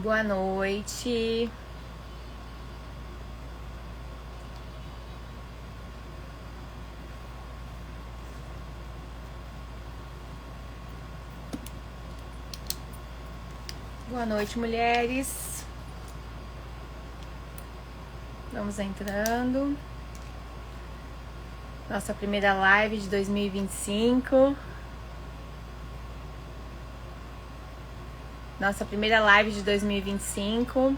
Boa noite. Boa noite, mulheres. Vamos entrando. Nossa primeira live de 2025. Nossa primeira live de 2025.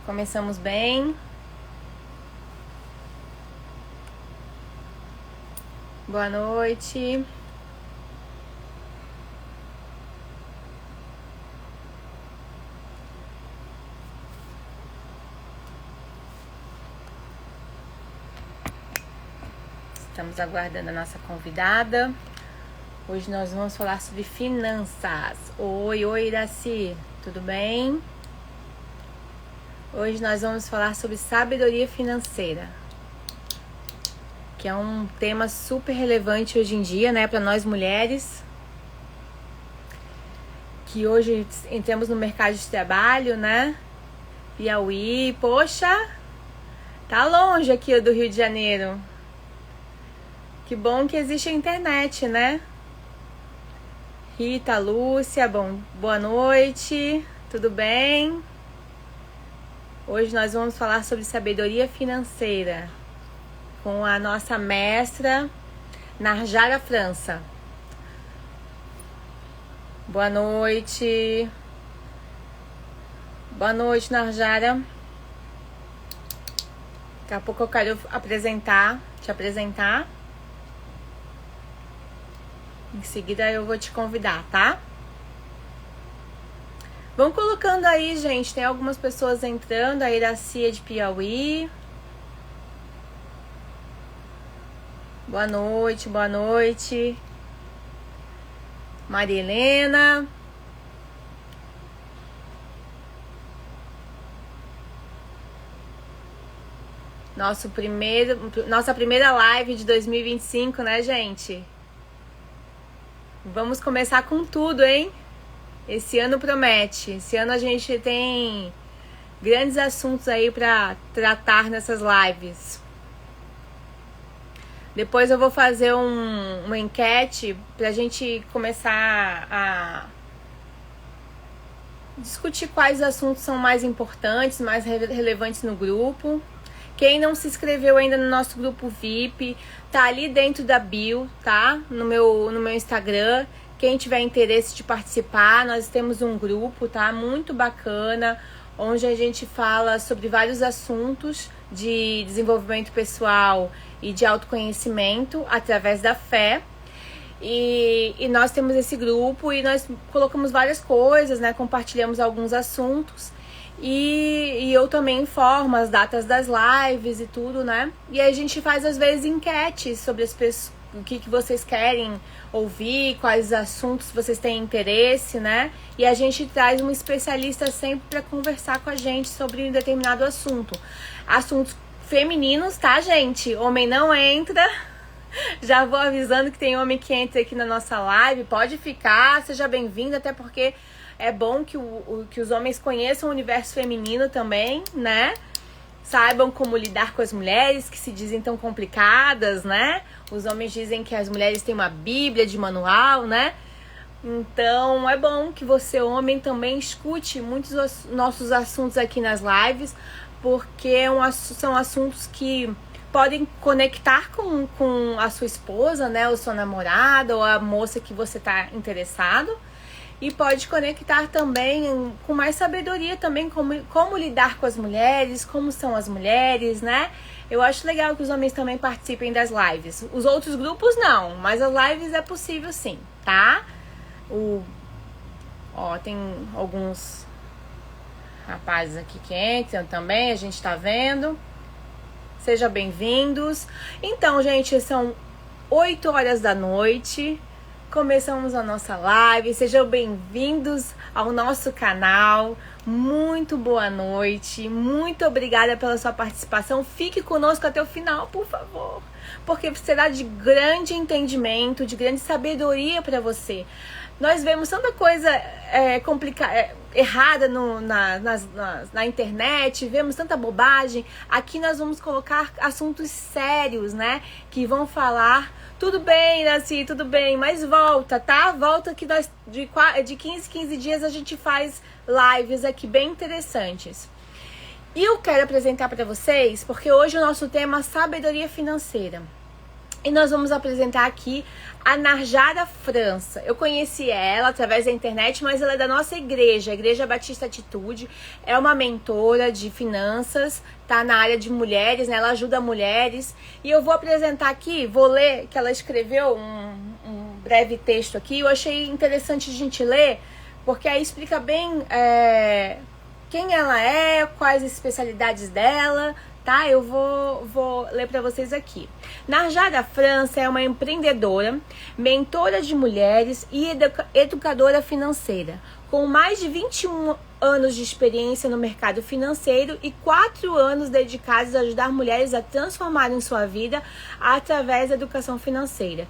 Começamos bem. Boa noite. Estamos aguardando a nossa convidada. Hoje nós vamos falar sobre finanças. Oi, Iraci, tudo bem? Hoje nós vamos falar sobre sabedoria financeira, que é um tema super relevante hoje em dia, né, para nós mulheres. Que hoje entramos no mercado de trabalho, né? Piauí, poxa, tá longe aqui do Rio de Janeiro. Que bom que existe a internet, né? Rita, Lúcia, boa noite, tudo bem? Hoje nós vamos falar sobre sabedoria financeira com a nossa mestra Narjara França. Boa noite. Boa noite, Narjara. Daqui a pouco eu quero te apresentar. Em seguida eu vou te convidar, tá? Vão colocando aí, gente. Tem algumas pessoas entrando. A Iraci é de Piauí. Boa noite, boa noite. Maria Helena. Nossa primeira live de 2025, né, gente? Vamos começar com tudo, hein? Esse ano promete. Esse ano a gente tem grandes assuntos aí para tratar nessas lives. Depois eu vou fazer uma enquete pra gente começar a discutir quais assuntos são mais importantes, mais relevantes no grupo. Quem não se inscreveu ainda no nosso grupo VIP, tá ali dentro da bio, tá? No meu Instagram. Quem tiver interesse de participar, nós temos um grupo, tá? Muito bacana, onde a gente fala sobre vários assuntos de desenvolvimento pessoal e de autoconhecimento através da fé. E nós temos esse grupo e nós colocamos várias coisas, né? Compartilhamos alguns assuntos. E eu também informo as datas das lives e tudo, né? E aí a gente faz às vezes enquetes sobre as pessoas, o que vocês querem ouvir, quais assuntos vocês têm interesse, né? E a gente traz um especialista sempre para conversar com a gente sobre um determinado assunto. Assuntos femininos, tá, gente? Homem não entra. Já vou avisando que tem homem que entra aqui na nossa live. Pode ficar, seja bem-vindo, até porque é bom que os homens conheçam o universo feminino também, né? Saibam como lidar com as mulheres que se dizem tão complicadas, né? Os homens dizem que as mulheres têm uma bíblia de manual, né? Então é bom que você, homem, também escute muitos dos nossos assuntos aqui nas lives, porque são assuntos que podem conectar com a sua esposa, né? Ou sua namorada, ou a moça que você tá interessado. E pode conectar também com mais sabedoria também, como lidar com as mulheres, como são as mulheres, né? Eu acho legal que os homens também participem das lives. Os outros grupos não, mas as lives é possível sim, tá? Tem alguns rapazes aqui que entram também, a gente tá vendo. Sejam bem-vindos. Então, gente, são 8 horas da noite. Começamos a nossa live, sejam bem-vindos ao nosso canal, muito boa noite, muito obrigada pela sua participação, fique conosco até o final, por favor, porque será de grande entendimento, de grande sabedoria para você. Nós vemos tanta coisa errada na internet, vemos tanta bobagem. Aqui nós vamos colocar assuntos sérios, né? Que vão falar, tudo bem, Nasci, tudo bem, mas volta, tá? Volta que nós, de 15 dias a gente faz lives aqui bem interessantes. E eu quero apresentar para vocês, porque hoje o nosso tema é sabedoria financeira. E nós vamos apresentar aqui a Narjara França. Eu conheci ela através da internet, mas ela é da nossa igreja, a Igreja Batista Atitude. É uma mentora de finanças, tá na área de mulheres, né? Ela ajuda mulheres. E eu vou apresentar aqui, vou ler, que ela escreveu um breve texto aqui. Eu achei interessante a gente ler, porque aí explica bem quem ela é, quais as especialidades dela, tá? Eu vou ler para vocês aqui. Narjara França é uma empreendedora, mentora de mulheres e educadora financeira, com mais de 21 anos de experiência no mercado financeiro e 4 anos dedicados a ajudar mulheres a transformarem sua vida através da educação financeira.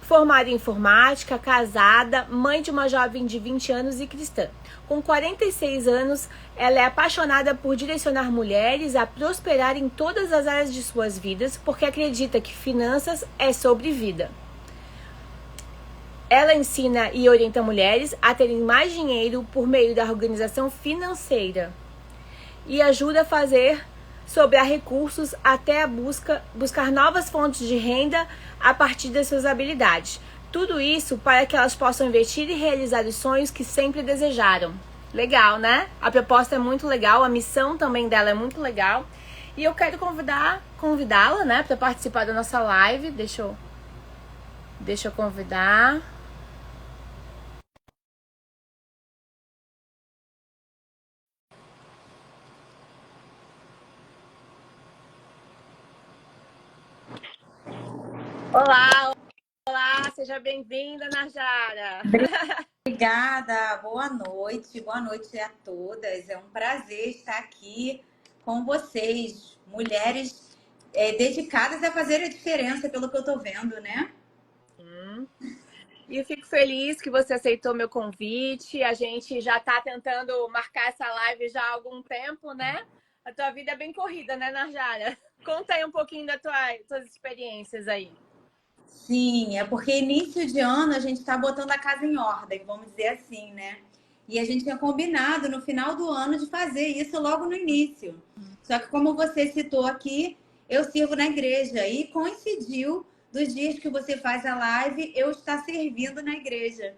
Formada em informática, casada, mãe de uma jovem de 20 anos e cristã. Com 46 anos, ela é apaixonada por direcionar mulheres a prosperar em todas as áreas de suas vidas, porque acredita que finanças é sobre vida. Ela ensina e orienta mulheres a terem mais dinheiro por meio da organização financeira e ajuda a fazer sobrar recursos até buscar novas fontes de renda a partir das suas habilidades. Tudo isso para que elas possam investir e realizar os sonhos que sempre desejaram. Legal, né? A proposta é muito legal, a missão também dela é muito legal. E eu quero convidá-la, né, para participar da nossa live. Deixa eu convidar. Olá, olá, seja bem-vinda, Narjara. Obrigada, boa noite a todas. É um prazer estar aqui com vocês, mulheres dedicadas a fazer a diferença, pelo que eu tô vendo, né? E eu fico feliz que você aceitou meu convite. A gente já tá tentando marcar essa live já há algum tempo, né? A tua vida é bem corrida, né, Narjara? Conta aí um pouquinho das tuas experiências aí. Sim, é porque início de ano a gente tá botando a casa em ordem, vamos dizer assim, né? E a gente tinha combinado no final do ano de fazer isso logo no início. Só que como você citou aqui, eu sirvo na igreja e coincidiu dos dias que você faz a live eu estar servindo na igreja.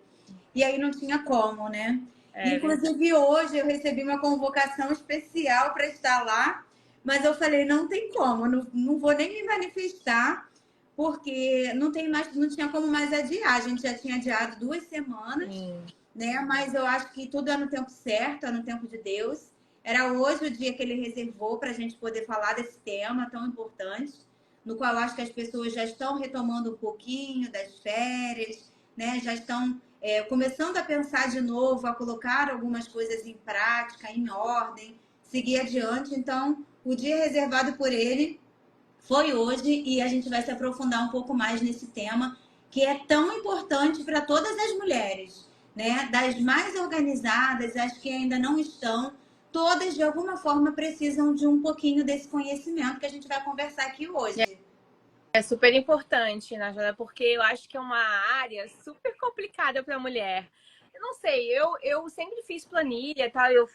E aí não tinha como, né? Inclusive hoje eu recebi uma convocação especial para estar lá, mas eu falei, não tem como, não vou nem me manifestar, porque não tinha como mais adiar. A gente já tinha adiado 2 semanas, né? Mas eu acho que tudo é no tempo certo, é no tempo de Deus. Era hoje o dia que ele reservou para a gente poder falar desse tema tão importante, no qual eu acho que as pessoas já estão retomando um pouquinho das férias, né? Já estão começando a pensar de novo, a colocar algumas coisas em prática, em ordem, seguir adiante. Então, o dia reservado por ele foi hoje e a gente vai se aprofundar um pouco mais nesse tema que é tão importante para todas as mulheres, né? Das mais organizadas, as que ainda não estão, todas de alguma forma precisam de um pouquinho desse conhecimento que a gente vai conversar aqui hoje. É super importante, Najara, porque eu acho que é uma área super complicada para a mulher. Eu não sei, eu sempre fiz planilha, tá? Eu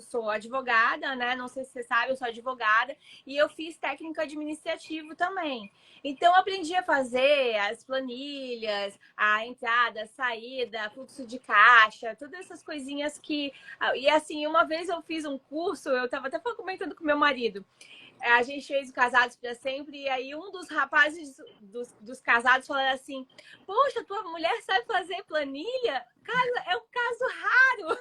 sou advogada, né? Não sei se você sabe, eu sou advogada e eu fiz técnico administrativo também. Então, eu aprendi a fazer as planilhas, a entrada, a saída, fluxo de caixa, todas essas coisinhas que... E assim, uma vez eu fiz um curso, eu estava até comentando com meu marido, a gente fez o Casados para Sempre, e aí um dos rapazes dos casados falou assim, poxa, tua mulher sabe fazer planilha? Cara, é um caso raro.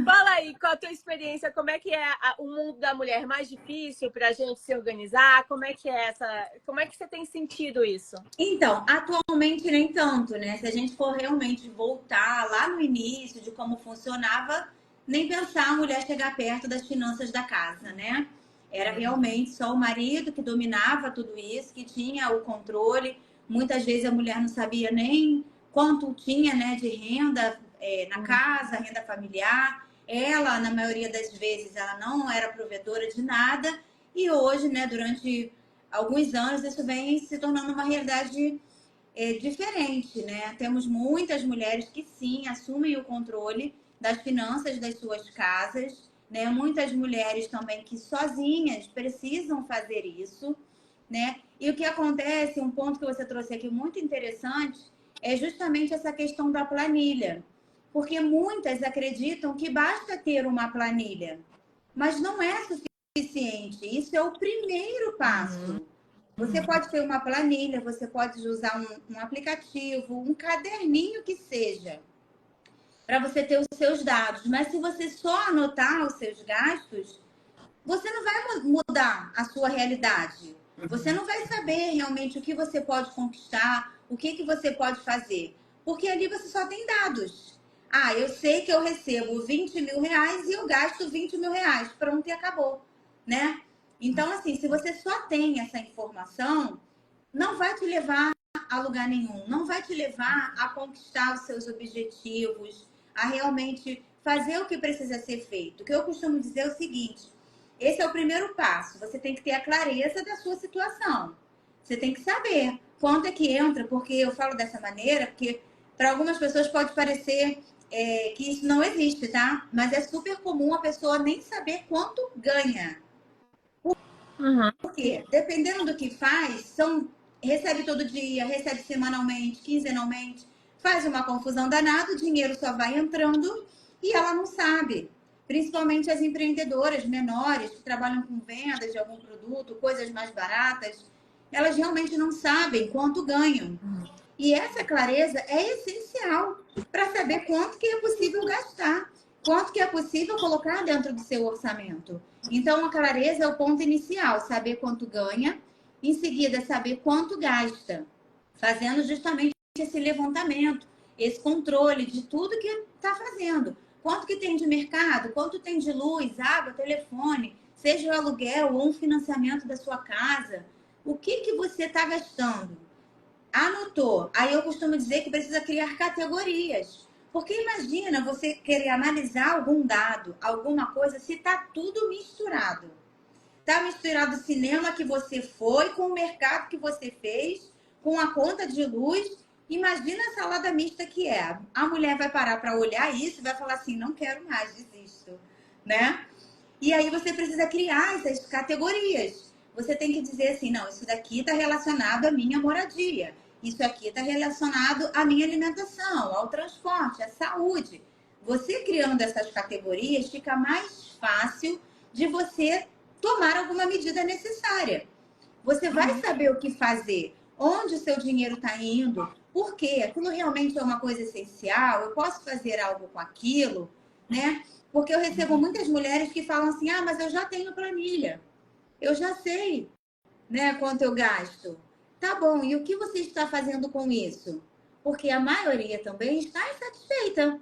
Fala aí, qual a tua experiência? Como é que é o mundo da mulher? Mais difícil para a gente se organizar? Como é que você tem sentido isso? Então, atualmente nem tanto, né? Se a gente for realmente voltar lá no início de como funcionava, nem pensar a mulher chegar perto das finanças da casa, né? Era realmente só o marido que dominava tudo isso, que tinha o controle. Muitas vezes a mulher não sabia nem quanto tinha, né, de renda na casa, renda familiar. Ela, na maioria das vezes, ela não era provedora de nada. E hoje, né, durante alguns anos, isso vem se tornando uma realidade diferente, né? Temos muitas mulheres que sim assumem o controle das finanças das suas casas, né? Muitas mulheres também que sozinhas precisam fazer isso, né? E o que acontece, um ponto que você trouxe aqui muito interessante, é justamente essa questão da planilha. Porque muitas acreditam que basta ter uma planilha, mas não é suficiente. Isso é o primeiro passo. Você pode ter uma planilha, você pode usar um aplicativo, um caderninho que seja, para você ter os seus dados. Mas se você só anotar os seus gastos, você não vai mudar a sua realidade. Você não vai saber realmente o que você pode conquistar, o que, que você pode fazer. Porque ali você só tem dados. Ah, eu sei que eu recebo 20 mil reais e eu gasto 20 mil reais. Pronto, e acabou, né? Então, assim, se você só tem essa informação, não vai te levar a lugar nenhum. Não vai te levar a conquistar os seus objetivos, a realmente fazer o que precisa ser feito. O que eu costumo dizer é o seguinte: esse é o primeiro passo. Você tem que ter a clareza da sua situação. Você tem que saber quanto é que entra, porque eu falo dessa maneira, porque para algumas pessoas pode parecer que isso não existe, tá? Mas é super comum a pessoa nem saber quanto ganha. Por quê? Dependendo do que faz, recebe todo dia, recebe semanalmente, quinzenalmente, faz uma confusão danada, o dinheiro só vai entrando e ela não sabe. Principalmente as empreendedoras menores que trabalham com vendas de algum produto, coisas mais baratas, elas realmente não sabem quanto ganham. E essa clareza é essencial para saber quanto que é possível gastar, quanto que é possível colocar dentro do seu orçamento. Então, a clareza é o ponto inicial, saber quanto ganha, em seguida, saber quanto gasta, fazendo justamente esse levantamento, esse controle de tudo que está fazendo. Quanto que tem de mercado, quanto tem de luz, água, telefone, seja o aluguel ou um financiamento da sua casa. O que você está gastando? Anotou. Aí eu costumo dizer que precisa criar categorias. Porque imagina você querer analisar algum dado, alguma coisa, se está tudo misturado. Está misturado o cinema que você foi com o mercado que você fez, com a conta de luz. Imagina a salada mista que é. A mulher vai parar para olhar isso e vai falar assim, não quero mais, desisto, né? E aí você precisa criar essas categorias. Você tem que dizer assim, não, isso daqui está relacionado à minha moradia. Isso aqui está relacionado à minha alimentação, ao transporte, à saúde. Você criando essas categorias, fica mais fácil de você tomar alguma medida necessária. Você vai saber o que fazer, onde o seu dinheiro está indo, por quê? Aquilo realmente é uma coisa essencial? Eu posso fazer algo com aquilo, né? Porque eu recebo muitas mulheres que falam assim, ah, mas eu já tenho planilha. Eu já sei, né, quanto eu gasto. Tá bom, e o que você está fazendo com isso? Porque a maioria também está insatisfeita.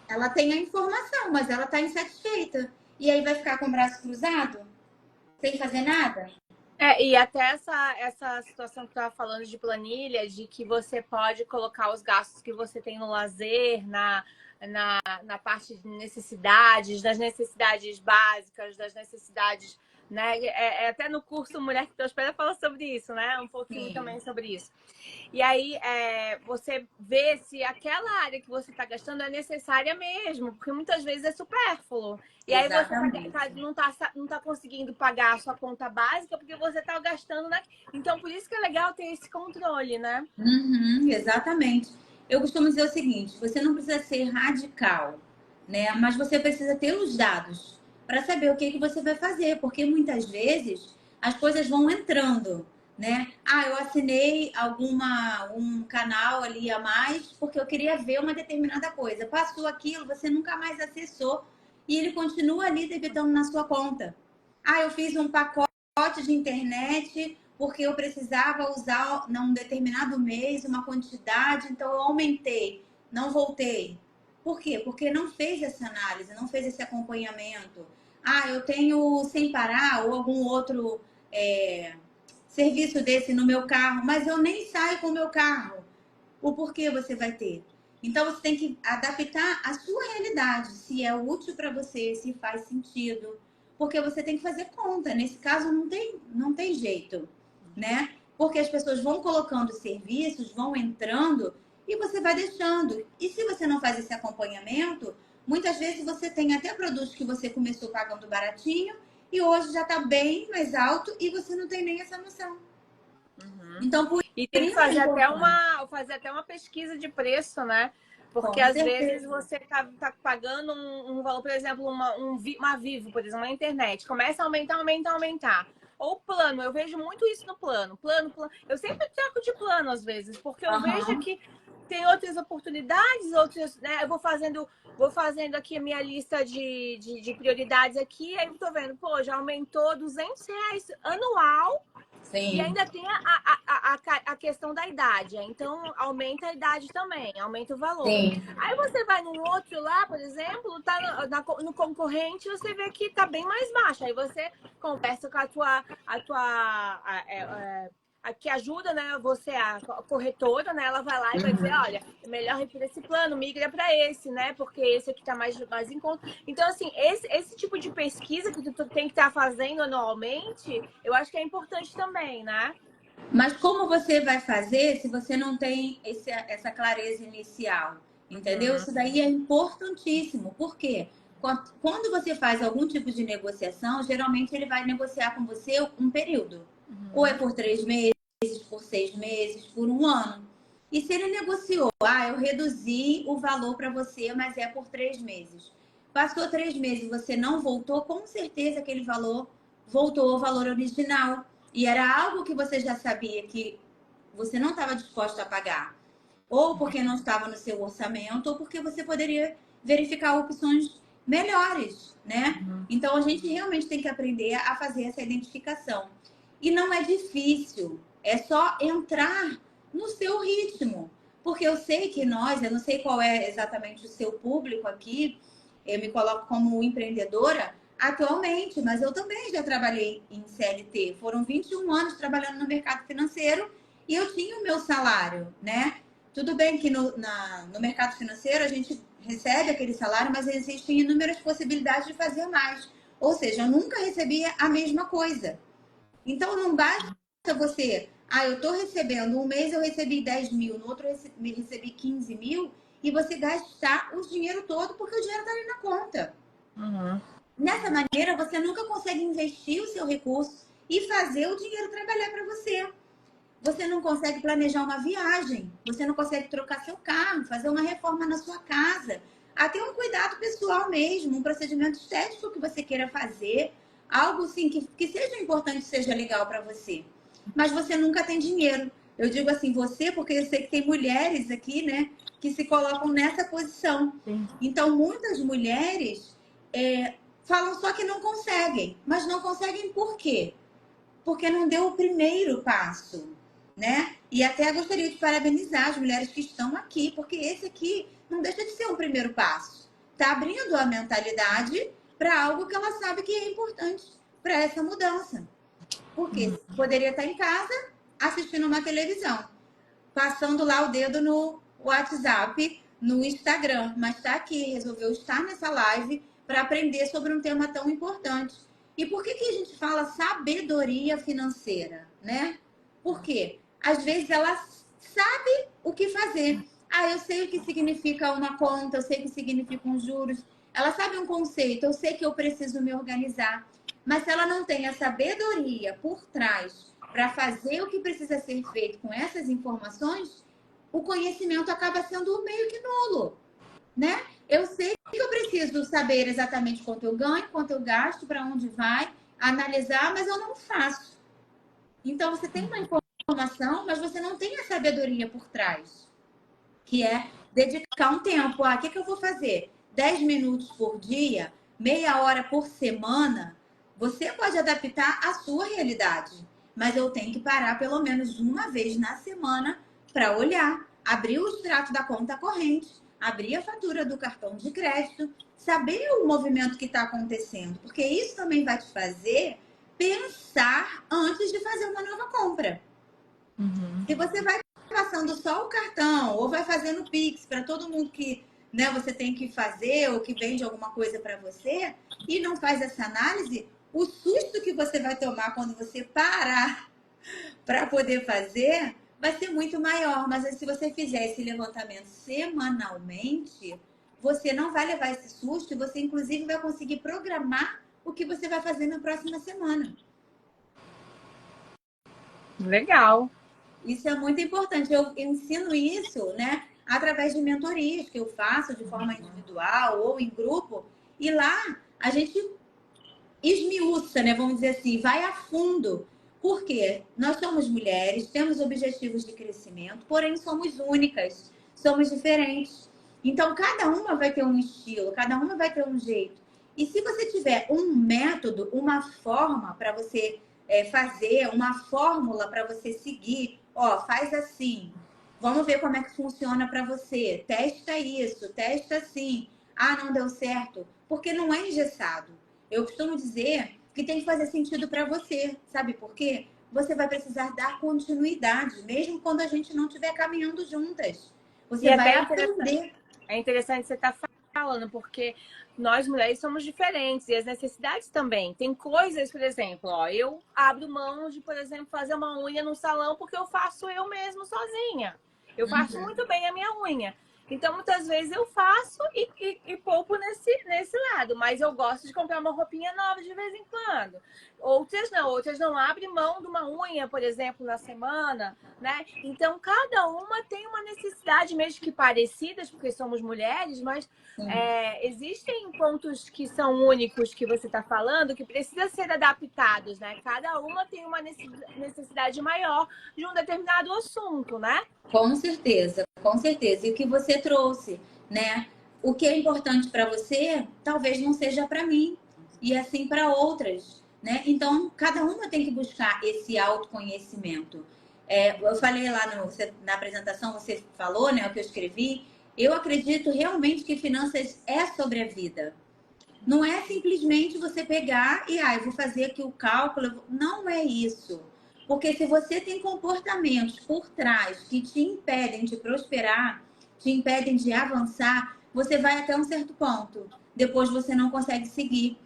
Ela tem a informação, mas ela está insatisfeita. E aí vai ficar com o braço cruzado, sem fazer nada? E até essa situação que eu estava falando de planilha, de que você pode colocar os gastos que você tem no lazer, na parte de necessidades, das necessidades básicas, das necessidades, né? Até no curso Mulher que Prospera fala sobre isso, né? Um pouquinho Sim. também sobre isso. E aí você vê se aquela área que você está gastando é necessária mesmo, porque muitas vezes é supérfluo. E aí você não tá conseguindo pagar a sua conta básica porque você está gastando Então, por isso que é legal ter esse controle, né? Exatamente. Eu costumo dizer o seguinte, você não precisa ser radical, né? Mas você precisa ter os dados para saber o que você vai fazer, porque muitas vezes as coisas vão entrando, né? Ah, eu assinei um canal ali a mais porque eu queria ver uma determinada coisa. Passou aquilo, você nunca mais acessou e ele continua ali debitando na sua conta. Ah, eu fiz um pacote de internet porque eu precisava usar num determinado mês uma quantidade, então eu aumentei, não voltei. Por quê? Porque não fez essa análise, não fez esse acompanhamento. Ah, eu tenho Sem Parar ou algum outro serviço desse no meu carro, mas eu nem saio com o meu carro. O porquê você vai ter? Então você tem que adaptar a sua realidade, se é útil para você, se faz sentido, porque você tem que fazer conta. Nesse caso não tem jeito, né? Porque as pessoas vão colocando serviços, vão entrando e você vai deixando. E se você não faz esse acompanhamento, muitas vezes você tem até produtos que você começou pagando baratinho e hoje já está bem mais alto e você não tem nem essa noção. Então, por E tem que isso é importante. fazer até uma pesquisa de preço, né? Porque Com às certeza. vezes você tá pagando um valor, por exemplo, uma Vivo, por exemplo, na internet. Começa a aumentar. Ou plano, eu vejo muito isso no plano. Plano. Eu sempre troco de plano às vezes, porque eu vejo Aham. que tem outras oportunidades, outras, né? Eu vou fazendo aqui a minha lista de prioridades aqui, aí eu tô vendo, pô, já aumentou R$ 200 anual. E Sim. ainda tem a questão da idade. Então, aumenta a idade também, aumenta o valor. Sim. Aí você vai num outro lá, por exemplo, tá no concorrente, você vê que tá bem mais baixo. Aí você conversa com a que ajuda, né, você, a corretora, né, ela vai lá e vai dizer, Uhum. olha, é melhor retirar esse plano, migra para esse, né, porque esse aqui tá mais em conta. Então, assim, esse tipo de pesquisa que tu tem que estar fazendo anualmente, eu acho que é importante também, né? Mas como você vai fazer se você não tem essa clareza inicial? Entendeu? Uhum, Isso daí é importantíssimo. Por quê? Quando você faz algum tipo de negociação, geralmente ele vai negociar com você um período. Ou é uhum, por 3 meses, por 6 meses, por um ano. E se ele negociou, eu reduzi o valor para você, mas é por 3 meses. Passou 3 meses, você não voltou, com certeza aquele valor voltou ao valor original. E era algo que você já sabia que você não estava disposto a pagar. Ou porque não estava no seu orçamento, ou porque você poderia verificar opções melhores, né? uhum. Então a gente realmente tem que aprender a fazer essa identificação. E não é difícil, é só entrar no seu ritmo. Porque eu sei que eu não sei qual é exatamente o seu público aqui, eu me coloco como empreendedora atualmente, mas eu também já trabalhei em CLT. Foram 21 anos trabalhando no mercado financeiro e eu tinha o meu salário, né? Tudo bem que no mercado financeiro a gente recebe aquele salário, mas existem inúmeras possibilidades de fazer mais. Ou seja, eu nunca recebia a mesma coisa. Então não basta você, eu estou recebendo, um mês eu recebi 10 mil, no outro eu recebi 15 mil, e você gastar o dinheiro todo porque o dinheiro está ali na conta. Uhum. Nessa maneira, você nunca consegue investir o seu recurso e fazer o dinheiro trabalhar para você. Você não consegue planejar uma viagem, você não consegue trocar seu carro, fazer uma reforma na sua casa, até um cuidado pessoal mesmo, um procedimento estético que você queira fazer, algo assim que seja importante, seja legal para você. Mas você nunca tem dinheiro. Eu digo assim, você, porque eu sei que tem mulheres aqui, né, que se colocam nessa posição. Sim. Então, muitas mulheres falam só que não conseguem, mas não conseguem por quê? Porque não deu o primeiro passo, né? E até gostaria de parabenizar as mulheres que estão aqui, porque esse aqui não deixa de ser um primeiro passo. Está abrindo a mentalidade para algo que ela sabe que é importante para essa mudança. Porque poderia estar em casa assistindo uma televisão, passando lá o dedo no WhatsApp, no Instagram, mas está aqui, resolveu estar nessa live para aprender sobre um tema tão importante. E por que a gente fala sabedoria financeira, né? Porque às vezes ela sabe o que fazer. Eu sei o que significa uma conta, eu sei o que significam os juros. Ela sabe um conceito, eu sei que eu preciso me organizar. Mas se ela não tem a sabedoria por trás para fazer o que precisa ser feito com essas informações, o conhecimento acaba sendo meio que nulo, né? Eu sei que eu preciso saber exatamente quanto eu ganho, quanto eu gasto, para onde vai, analisar, mas eu não faço. Então, você tem uma informação, mas você não tem a sabedoria por trás, que é dedicar um tempo. O que eu vou fazer? 10 minutos por dia, meia hora por semana. Você pode adaptar a sua realidade, mas eu tenho que parar pelo menos uma vez na semana para olhar, abrir o extrato da conta corrente, abrir a fatura do cartão de crédito, saber o movimento que está acontecendo, porque isso também vai te fazer pensar antes de fazer uma nova compra. compra. Se você vai passando só o cartão ou vai fazendo Pix para todo mundo que, né, você tem que fazer ou que vende alguma coisa para você e não faz essa análise, o susto que você vai tomar quando você parar para poder fazer vai ser muito maior. Mas se você fizer esse levantamento semanalmente, você não vai levar esse susto e você, inclusive, vai conseguir programar o que você vai fazer na próxima semana. Legal. Isso é muito importante. Eu ensino isso, né, através de mentorias que eu faço de forma individual ou em grupo. E lá a gente esmiuça, né, vamos dizer assim, vai a fundo. Por quê? Nós somos mulheres, temos objetivos de crescimento, porém somos únicas, somos diferentes. Então, cada uma vai ter um estilo, cada uma vai ter um jeito. E se você tiver um método, uma forma para você fazer, uma fórmula para você seguir, ó, faz assim, vamos ver como é que funciona para você, testa isso, testa assim. Ah, não deu certo, porque não é engessado. Eu costumo dizer que tem que fazer sentido para você, sabe por quê? Você vai precisar dar continuidade, mesmo quando a gente não estiver caminhando juntas. Você vai aprender. É interessante você estar falando, porque nós mulheres somos diferentes e as necessidades também. Tem coisas, por exemplo, ó, eu abro mão de, por exemplo, fazer uma unha no salão porque eu faço eu mesmo sozinha. Eu faço muito bem a minha unha. Então, muitas vezes eu faço e poupo nesse lado. Mas eu gosto de comprar uma roupinha nova de vez em quando. Outras não abrem mão de uma unha, por exemplo, na semana, né? Então, cada uma tem uma necessidade, mesmo que parecidas, porque somos mulheres, mas existem pontos que são únicos que você está falando, que precisam ser adaptados, né? Cada uma tem uma necessidade maior de um determinado assunto, né? Com certeza, com certeza. E o que você trouxe, né? O que é importante para você, talvez não seja para mim, e assim para outras, né? Então, cada uma tem que buscar esse autoconhecimento. Eu falei lá na apresentação, você falou, né? O que eu escrevi. Eu acredito realmente que finanças é sobre a vida. Não é simplesmente você pegar e, eu vou fazer aqui o cálculo. Não é isso. Porque se você tem comportamentos por trás que te impedem de prosperar, te impedem de avançar, você vai até um certo ponto. Depois você não consegue seguir.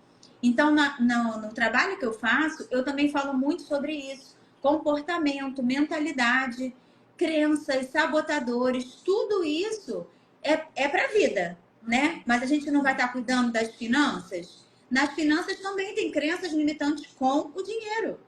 Então, no trabalho que eu faço, eu também falo muito sobre isso. Comportamento, mentalidade, crenças, sabotadores, tudo isso é para a vida, né? Mas a gente não vai estar cuidando das finanças? Nas finanças também tem crenças limitantes com o dinheiro.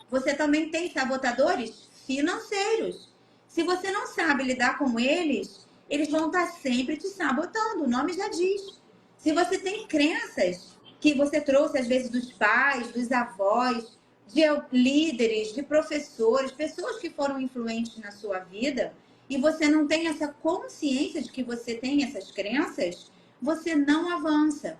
Você também tem sabotadores financeiros. Se você não sabe lidar com eles, eles vão estar sempre te sabotando. O nome já diz. Se você tem crenças que você trouxe, às vezes, dos pais, dos avós, de líderes, de professores, pessoas que foram influentes na sua vida, e você não tem essa consciência de que você tem essas crenças, você não avança.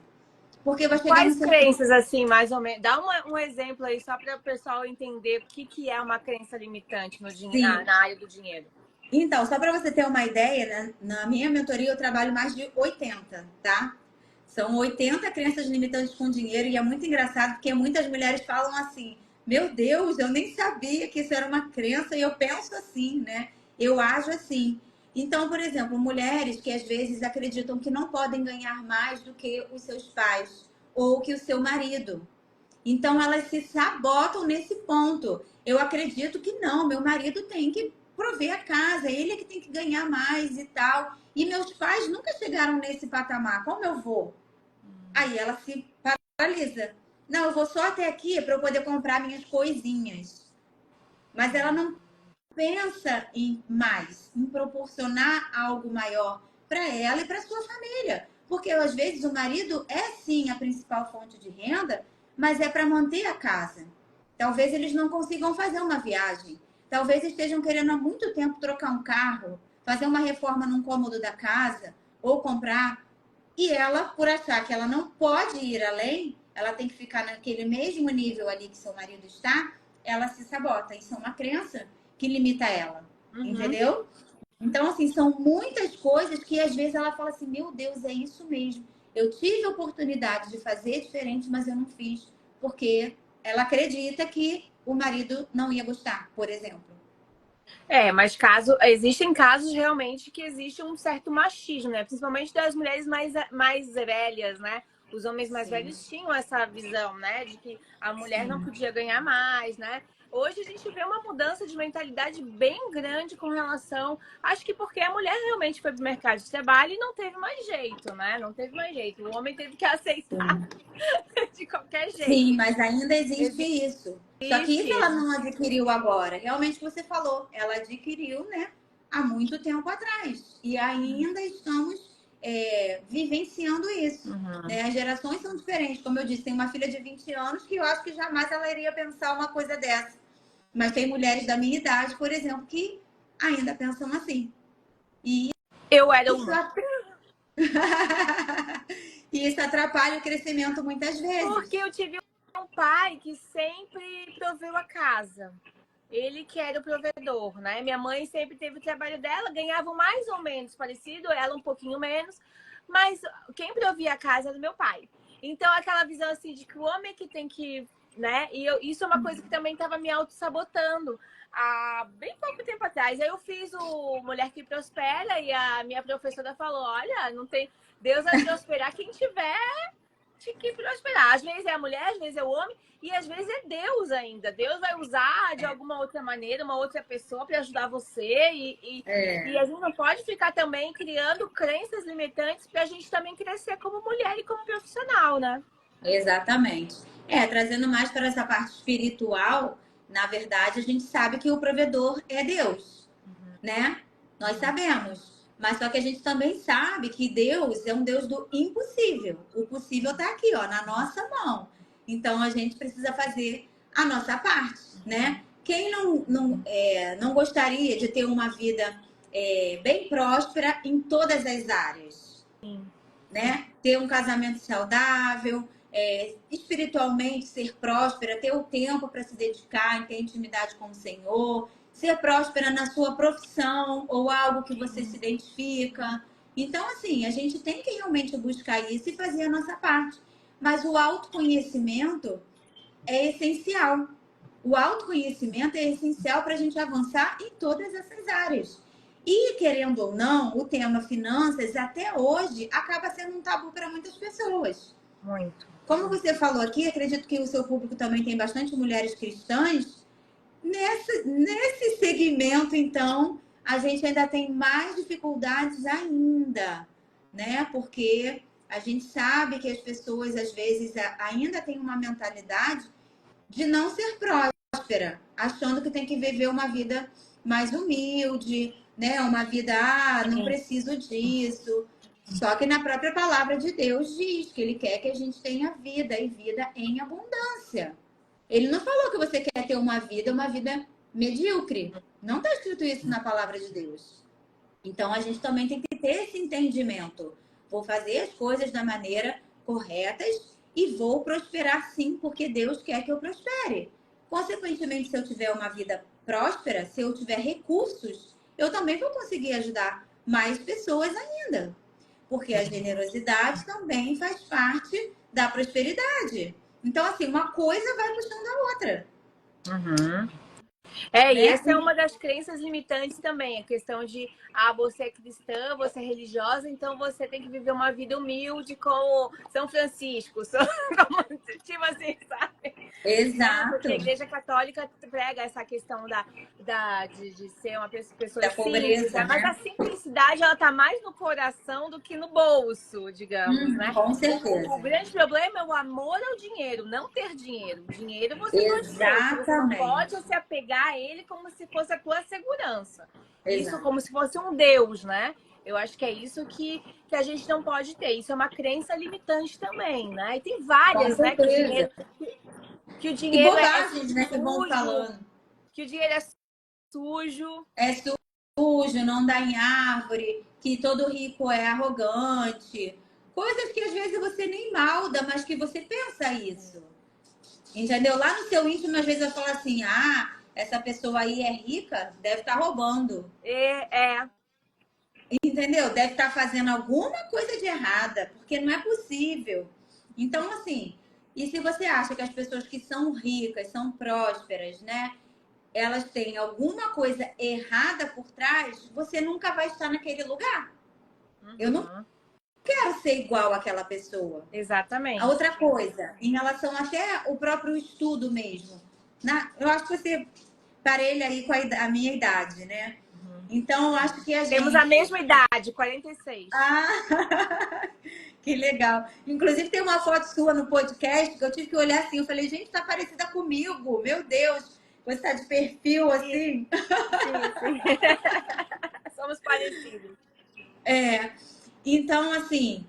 Porque vai chegar Quais crenças, assim, mais ou menos? Dá um exemplo aí, só para o pessoal entender o que é uma crença limitante na área do dinheiro. Então, só para você ter uma ideia, né? Na minha mentoria eu trabalho mais de 80, tá? São 80 crenças limitantes com dinheiro e é muito engraçado porque muitas mulheres falam assim: meu Deus, eu nem sabia que isso era uma crença e eu penso assim, né? Eu ajo assim. Então, por exemplo, mulheres que às vezes acreditam que não podem ganhar mais do que os seus pais ou que o seu marido. Então, elas se sabotam nesse ponto. Eu acredito que não, meu marido tem que prover a casa, ele é que tem que ganhar mais e tal. E meus pais nunca chegaram nesse patamar. Como eu vou? Aí ela se paralisa. Não, eu vou só até aqui para eu poder comprar minhas coisinhas. Mas ela não pensa em mais, em proporcionar algo maior para ela e para sua família. Porque às vezes o marido é sim a principal fonte de renda, mas é para manter a casa. Talvez eles não consigam fazer uma viagem. Talvez estejam querendo há muito tempo trocar um carro, fazer uma reforma num cômodo da casa ou comprar. E ela, por achar que ela não pode ir além, ela tem que ficar naquele mesmo nível ali que seu marido está, ela se sabota. Isso é uma crença que limita ela. Entendeu? Então, assim, são muitas coisas que às vezes ela fala assim: meu Deus, é isso mesmo. Eu tive a oportunidade de fazer diferente, mas eu não fiz. Porque ela acredita que o marido não ia gostar, por exemplo. Mas existem casos realmente que existe um certo machismo, né? Principalmente das mulheres mais velhas, né? Os homens mais Sim. velhos tinham essa visão, né? De que a mulher não podia ganhar mais, né? Hoje a gente vê uma mudança de mentalidade bem grande com relação... Acho que porque a mulher realmente foi pro mercado de trabalho e não teve mais jeito, né? Não teve mais jeito. O homem teve que aceitar de qualquer jeito. Sim, mas ainda existe isso. Só que isso ela Existe. não adquiriu agora. Realmente você falou, ela adquiriu, né, há muito tempo atrás. E ainda estamos vivenciando isso. Né? As gerações são diferentes. Como eu disse, tem uma filha de 20 anos que eu acho que jamais ela iria pensar uma coisa dessa. Mas tem mulheres da minha idade, por exemplo, que ainda pensam assim. E Eu era isso, uma. e isso atrapalha o crescimento muitas vezes. Porque eu tive um pai que sempre proveu a casa. Ele que era o provedor, né? Minha mãe sempre teve o trabalho dela, ganhava mais ou menos parecido, ela um pouquinho menos, mas quem provia a casa era meu pai. Então, aquela visão assim de que o homem é que tem que, né? Isso é uma coisa que também estava me auto-sabotando há bem pouco tempo atrás. Aí eu fiz o Mulher que Prospera e a minha professora falou: olha, não tem. Deus vai prosperar quem tiver que prosperar. Às vezes é a mulher, às vezes é o homem, e às vezes é Deus ainda. Deus vai usar de alguma outra maneira, uma outra pessoa para ajudar você. E a gente não pode ficar também criando crenças limitantes para a gente também crescer como mulher e como profissional, né? Exatamente. Trazendo mais para essa parte espiritual, na verdade, a gente sabe que o provedor é Deus, né? Nós sabemos. Mas só que a gente também sabe que Deus é um Deus do impossível. O possível está aqui, ó, na nossa mão. Então a gente precisa fazer a nossa parte, né? Quem não gostaria de ter uma vida bem próspera em todas as áreas? Sim. Né? Ter um casamento saudável, espiritualmente ser próspera, ter o tempo para se dedicar, ter intimidade com o Senhor, ser próspera na sua profissão ou algo que você se identifica. Então, assim, a gente tem que realmente buscar isso e fazer a nossa parte. Mas o autoconhecimento é essencial. O autoconhecimento é essencial para a gente avançar em todas essas áreas. E, querendo ou não, o tema finanças, até hoje, acaba sendo um tabu para muitas pessoas. Muito. Como você falou aqui, acredito que o seu público também tem bastante mulheres cristãs. Nesse segmento, então, a gente ainda tem mais dificuldades ainda, né? Porque a gente sabe que as pessoas, às vezes, ainda têm uma mentalidade de não ser próspera, achando que tem que viver uma vida mais humilde, né? Uma vida, não preciso disso. Só que na própria palavra de Deus diz que Ele quer que a gente tenha vida e vida em abundância. Ele não falou que você quer ter uma vida medíocre. Não está escrito isso na palavra de Deus. Então a gente também tem que ter esse entendimento. Vou fazer as coisas da maneira corretas e vou prosperar sim, porque Deus quer que eu prospere. Consequentemente, se eu tiver uma vida próspera, se eu tiver recursos, eu também vou conseguir ajudar mais pessoas ainda. Porque a generosidade também faz parte da prosperidade. Então, assim, uma coisa vai puxando a outra. E essa é uma das crenças limitantes também, a questão de, você é cristã, você é religiosa, então você tem que viver uma vida humilde como São Francisco, tipo assim, sabe? Exato. Porque a Igreja Católica prega essa questão de ser uma pessoa da pobreza, simples, né? né? Mas a simplicidade, ela tá mais no coração do que no bolso, digamos, né? Com certeza. O grande problema é o amor ao dinheiro, não ter dinheiro. Dinheiro você pode ter, Exatamente. você não pode se apegar a ele como se fosse a tua segurança. Isso Exato. como se fosse um Deus, né? Eu acho que é isso que a gente não pode ter. Isso é uma crença limitante também, né? E tem várias, né? Que o dinheiro e bobagens, né, que vão sujo, falando. que o dinheiro é sujo. É sujo, não dá em árvore, que todo rico é arrogante. Coisas que às vezes você nem malda, mas que você pensa isso. Entendeu? Lá no seu íntimo, às vezes eu falo assim, essa pessoa aí é rica, deve estar roubando. Entendeu? Deve estar fazendo alguma coisa de errada, porque não é possível. Então, assim, E se você acha que as pessoas que são ricas, são prósperas, né? Elas têm alguma coisa errada por trás, você nunca vai estar naquele lugar. Eu não quero ser igual àquela pessoa. Exatamente. A outra coisa, em relação até o próprio estudo mesmo. Eu acho que você parelha aí com a minha idade, né? Então, eu acho que a gente... Temos a mesma idade, 46. Ah, que legal. Inclusive, tem uma foto sua no podcast que eu tive que olhar assim. Eu falei, gente, tá parecida comigo. Meu Deus, você tá de perfil assim. Sim. Somos parecidos. Então, assim,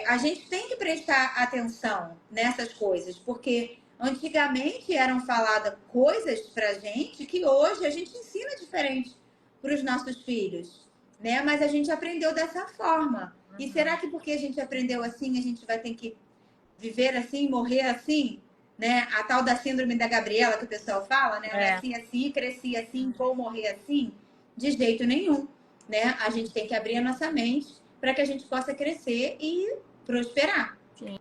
a gente tem que prestar atenção nessas coisas, porque antigamente eram faladas coisas pra gente que hoje a gente ensina diferente para os nossos filhos, né? Mas a gente aprendeu dessa forma. E será que porque a gente aprendeu assim, a gente vai ter que viver assim, morrer assim? Né? A tal da síndrome da Gabriela que o pessoal fala, né? Nasci assim, cresci assim, vou morrer assim? De jeito nenhum, né? A gente tem que abrir a nossa mente para que a gente possa crescer e prosperar. Sim.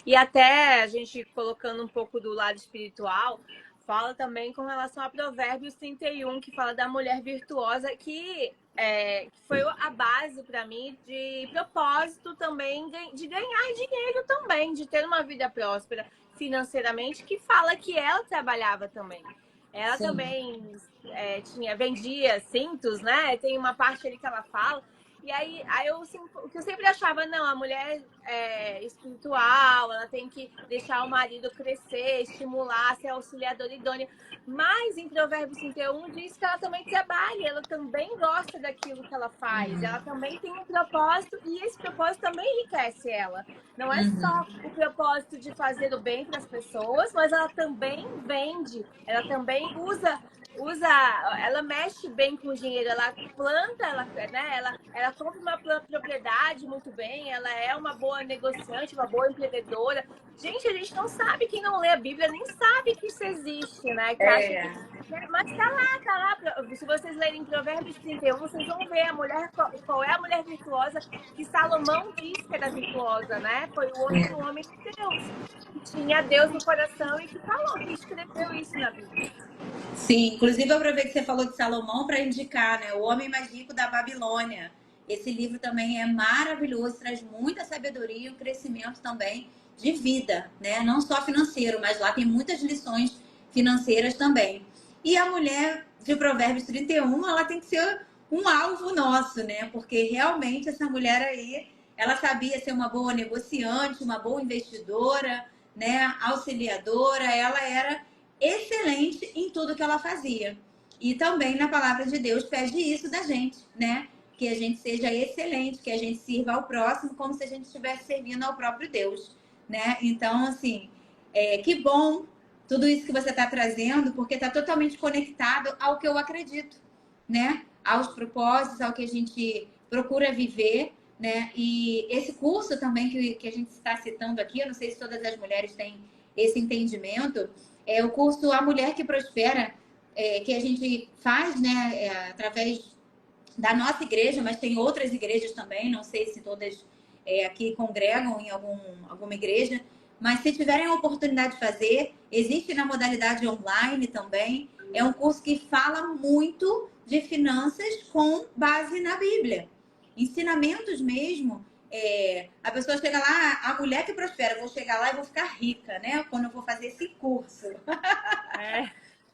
E até a gente colocando um pouco do lado espiritual, fala também com relação a Provérbios 31, que fala da mulher virtuosa, que foi a base para mim de propósito também, de ganhar dinheiro também, de ter uma vida próspera financeiramente, que fala que ela trabalhava também. Ela Sim. também vendia cintos, né? Tem uma parte ali que ela fala. E aí o que eu sempre achava, não, a mulher é espiritual, ela tem que deixar o marido crescer, estimular, ser auxiliadora idônea. Mas em Provérbios 31 diz que ela também trabalha, ela também gosta daquilo que ela faz, ela também tem um propósito e esse propósito também enriquece ela. Não é só o propósito de fazer o bem para as pessoas, mas ela também vende, ela também usa, ela mexe bem com o dinheiro, ela planta, ela compra uma propriedade muito bem, ela é uma boa negociante, uma boa empreendedora. Gente, a gente não sabe, quem não lê a Bíblia nem sabe que isso existe, né? Que acha que... Mas tá lá. Se vocês lerem Provérbios 31, vocês vão ver a mulher, qual é a mulher virtuosa que Salomão diz que era virtuosa, né? Foi o único homem de Deus, que tinha Deus no coração e que falou, que escreveu isso na Bíblia. Sim, inclusive eu aproveitei que você falou de Salomão para indicar, né? O Homem Mais Rico da Babilônia. Esse livro também é maravilhoso, traz muita sabedoria e um crescimento também de vida, né? Não só financeiro, mas lá tem muitas lições financeiras também. E a mulher de Provérbios 31, ela tem que ser um alvo nosso, né? Porque realmente essa mulher aí, ela sabia ser uma boa negociante, uma boa investidora, né? Auxiliadora, ela era excelente em tudo que ela fazia. E também na palavra de Deus pede isso da gente, né? Que a gente seja excelente, que a gente sirva ao próximo como se a gente estivesse servindo ao próprio Deus, né? Então, assim, que bom tudo isso que você está trazendo, porque está totalmente conectado ao que eu acredito, né? Aos propósitos, ao que a gente procura viver, né? E esse curso também que a gente está citando aqui, eu não sei se todas as mulheres têm esse entendimento, é o curso A Mulher que Prospera, que a gente faz, né, através da nossa igreja, mas tem outras igrejas também, não sei se todas aqui congregam em alguma igreja, mas se tiverem a oportunidade de fazer, existe na modalidade online também. É um curso que fala muito de finanças com base na Bíblia. Ensinamentos mesmo. A pessoa chega lá, a mulher que prospera, vou chegar lá e vou ficar rica, né? Quando eu vou fazer esse curso.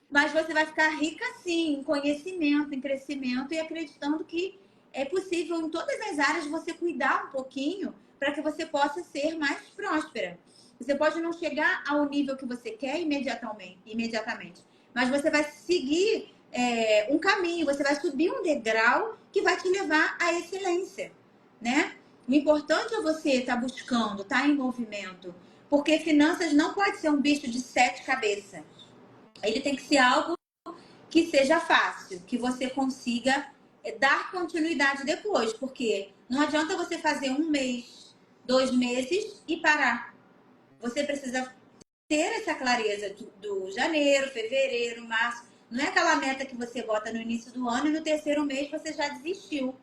Mas você vai ficar rica sim, em conhecimento, em crescimento e acreditando que é possível em todas as áreas você cuidar um pouquinho para que você possa ser mais próspera. Você pode não chegar ao nível que você quer imediatamente, mas você vai seguir um caminho, você vai subir um degrau que vai te levar à excelência, né? O importante é você estar buscando, estar em movimento, porque finanças não pode ser um bicho de 7 cabeças. Ele tem que ser algo que seja fácil, que você consiga dar continuidade depois, porque não adianta você fazer 1 mês, 2 meses e parar. Você precisa ter essa clareza do janeiro, fevereiro, março. Não é aquela meta que você bota no início do ano e no terceiro mês você já desistiu,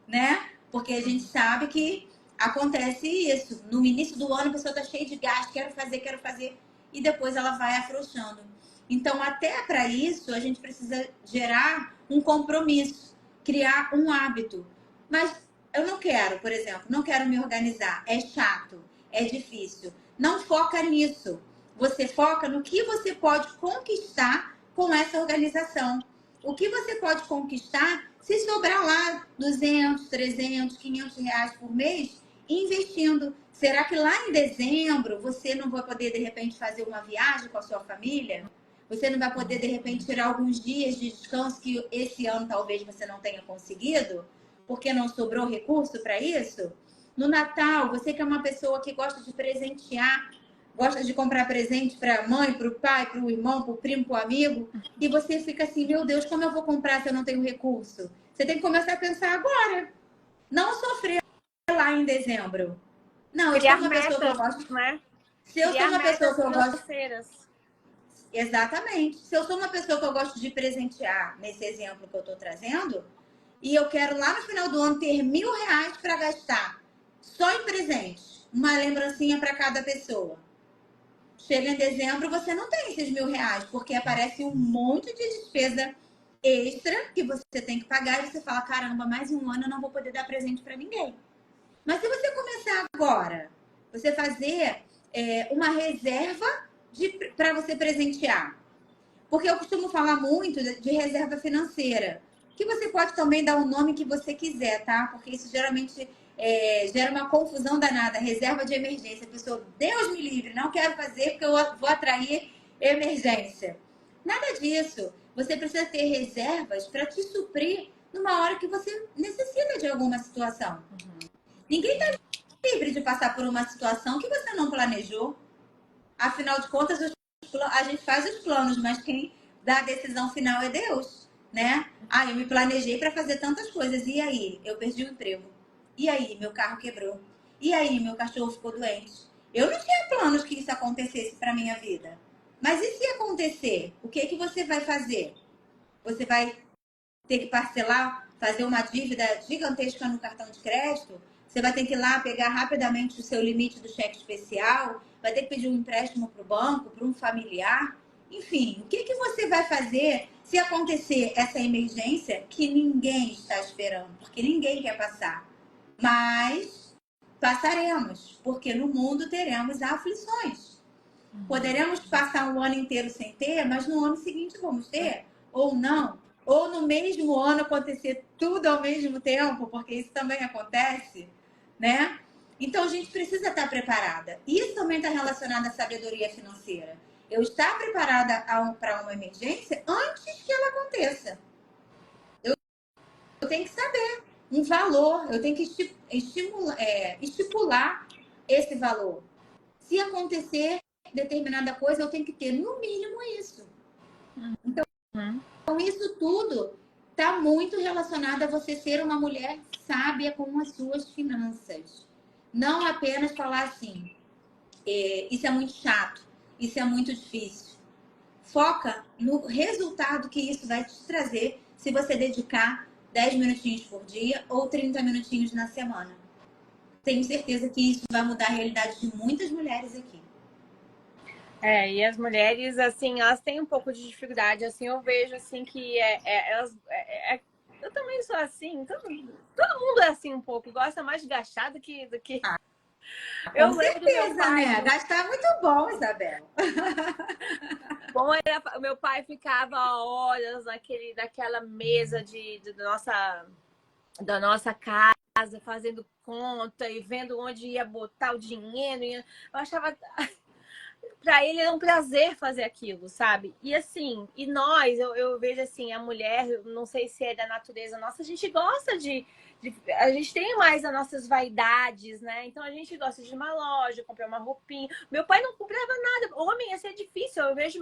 né? Porque a gente sabe que acontece isso. No início do ano a pessoa tá cheia de gás, quero fazer, e depois ela vai afrouxando. Então, até para isso, a gente precisa gerar um compromisso, criar um hábito. Mas eu não quero, por exemplo, não quero me organizar. É chato, é difícil. Não foca nisso. Você foca no que você pode conquistar com essa organização. O que você pode conquistar se sobrar lá 200, 300, 500 reais por mês investindo. Será que lá em dezembro você não vai poder, de repente, fazer uma viagem com a sua família? Você não vai poder, de repente, tirar alguns dias de descanso que esse ano talvez você não tenha conseguido? Porque não sobrou recurso para isso? No Natal, você que é uma pessoa que gosta de presentear, gosta de comprar presente para a mãe, para o pai, para o irmão, para o primo, para o amigo, e você fica assim, meu Deus, como eu vou comprar se eu não tenho recurso? Você tem que começar a pensar agora. Não sofrer lá em dezembro. Não, eu sou Criar uma pessoa que eu metas, gosto. né? Se eu sou Criar uma pessoa metas que eu gosto. financeiras. Exatamente. Se eu sou uma pessoa que eu gosto de presentear, nesse exemplo que eu estou trazendo, e eu quero lá no final do ano ter R$ 1.000 para gastar só em presente, uma lembrancinha para cada pessoa. Chega em dezembro, você não tem esses R$ 1.000, porque aparece um monte de despesa extra que você tem que pagar e você fala, caramba, mais um ano eu não vou poder dar presente para ninguém. Mas se você começar agora, você fazer uma reserva para você presentear. Porque eu costumo falar muito de reserva financeira, que você pode também dar o nome que você quiser, tá? Porque isso geralmente gera uma confusão danada. Reserva de emergência. A pessoa, Deus me livre, não quero fazer porque eu vou atrair emergência. Nada disso. Você precisa ter reservas para te suprir numa hora que você necessita de alguma situação. Ninguém está livre de passar por uma situação que você não planejou. Afinal de contas, a gente faz os planos, mas quem dá a decisão final é Deus, né? Ah, eu me planejei para fazer tantas coisas. E aí? Eu perdi o emprego. E aí? Meu carro quebrou. E aí? Meu cachorro ficou doente. Eu não tinha planos que isso acontecesse para minha vida. Mas e se acontecer? O que que você vai fazer? Você vai ter que parcelar, fazer uma dívida gigantesca no cartão de crédito? Você vai ter que ir lá pegar rapidamente o seu limite do cheque especial? Vai ter que pedir um empréstimo para o banco, para um familiar? Enfim, o que que você vai fazer se acontecer essa emergência que ninguém está esperando? Porque ninguém quer passar. Mas passaremos, porque no mundo teremos aflições. Poderemos passar um ano inteiro sem ter, mas no ano seguinte vamos ter? Ou não? Ou no mesmo ano acontecer tudo ao mesmo tempo, porque isso também acontece, né? Então a gente precisa estar preparada. Isso também está relacionado à sabedoria financeira. Eu estar preparada para uma emergência antes que ela aconteça. Eu tenho que saber um valor, eu tenho que estipular esse valor. Se acontecer determinada coisa, eu tenho que ter no mínimo isso. Então, isso tudo está muito relacionado a você ser uma mulher sábia com as suas finanças. Não apenas falar assim, isso é muito chato, isso é muito difícil. Foca no resultado que isso vai te trazer se você dedicar 10 minutinhos por dia ou 30 minutinhos na semana. Tenho certeza que isso vai mudar a realidade de muitas mulheres aqui. E as mulheres, assim, elas têm um pouco de dificuldade, assim, eu vejo, assim, que elas... eu também sou assim, todo mundo é assim um pouco, gosta mais de gastar do que... Com certeza, né? Gastar é muito bom, Isabel. Bom, o meu pai ficava horas naquela mesa da nossa casa, fazendo conta e vendo onde ia botar o dinheiro. Eu achava... Pra ele era um prazer fazer aquilo, sabe? E assim, eu vejo assim, a mulher, não sei se é da natureza nossa, a gente gosta a gente tem mais as nossas vaidades, né? Então a gente gosta de ir numa loja, comprar uma roupinha. Meu pai não comprava nada. Homem, ia ser difícil. Eu vejo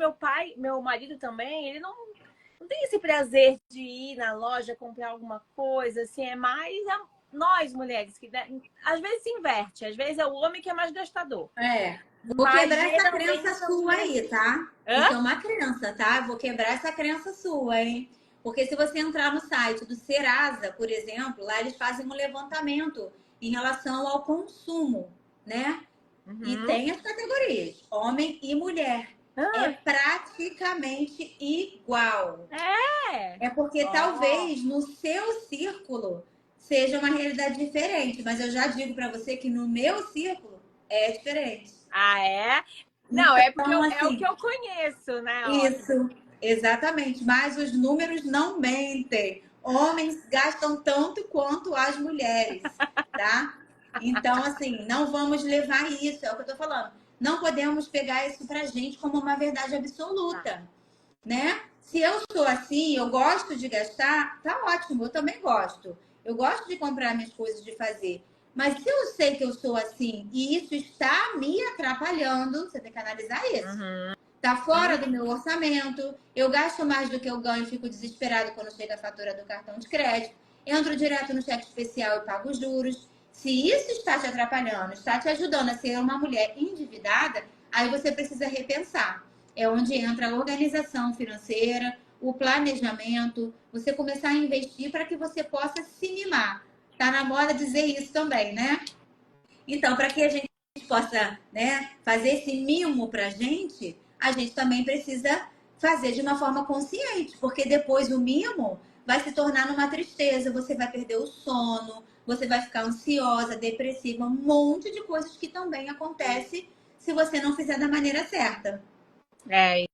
meu marido também, ele não tem esse prazer de ir na loja, comprar alguma coisa, assim, é mais nós, mulheres, que né? Às vezes se inverte, às vezes é o homem que é mais gastador. Vou quebrar essa crença sua aí, tá? Hã? Isso é uma crença, tá? Vou quebrar essa crença sua, hein? Porque se você entrar no site do Serasa, por exemplo, lá eles fazem um levantamento em relação ao consumo, né? E tem as categorias, homem e mulher. É praticamente igual. É porque talvez no seu círculo seja uma realidade diferente, mas eu já digo para você que no meu círculo é diferente. Ah, é? Não, é porque Então, é o assim, que eu conheço, né? isso, exatamente. Mas os números não mentem. Homens gastam tanto quanto as mulheres, tá? Então, assim, não vamos levar isso, é o que eu tô falando. Não podemos pegar isso pra gente como uma verdade absoluta, né? Se eu sou assim, eu gosto de gastar, tá ótimo, eu também gosto. Eu gosto de comprar minhas coisas, de fazer. Mas se eu sei que eu sou assim e isso está me atrapalhando, você tem que analisar isso. Tá fora do meu orçamento, eu gasto mais do que eu ganho, fico desesperado quando chega a fatura do cartão de crédito, entro direto no cheque especial e pago os juros. Se isso está te atrapalhando, está te ajudando a ser uma mulher endividada, aí você precisa repensar. É onde entra a organização financeira, o planejamento, você começar a investir para que você possa se mimar. Tá na moda dizer isso também, né? Então, para que a gente possa, né, fazer esse mimo para a gente também precisa fazer de uma forma consciente, porque depois o mimo vai se tornar numa tristeza, você vai perder o sono, você vai ficar ansiosa, depressiva, um monte de coisas que também acontece se você não fizer da maneira certa. É,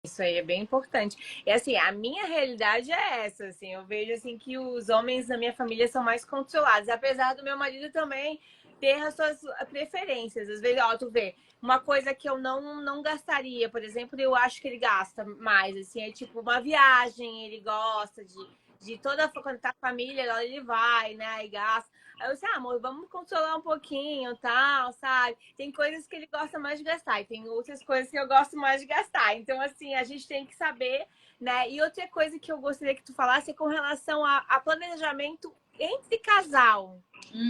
isso aí é bem importante. E assim, a minha realidade é essa, assim, eu vejo assim que os homens da minha família são mais controlados, apesar do meu marido também ter as suas preferências. Às vezes, ó, tu vê, uma coisa que eu não gastaria, por exemplo, eu acho que ele gasta mais, assim, é tipo uma viagem, ele gosta de toda, quando tá família, ele vai, né, e gasta. Aí eu disse, amor, vamos controlar um pouquinho, tal, sabe? Tem coisas que ele gosta mais de gastar e tem outras coisas que eu gosto mais de gastar. Então, assim, a gente tem que saber, né? E outra coisa que eu gostaria que tu falasse é com relação a planejamento entre casal,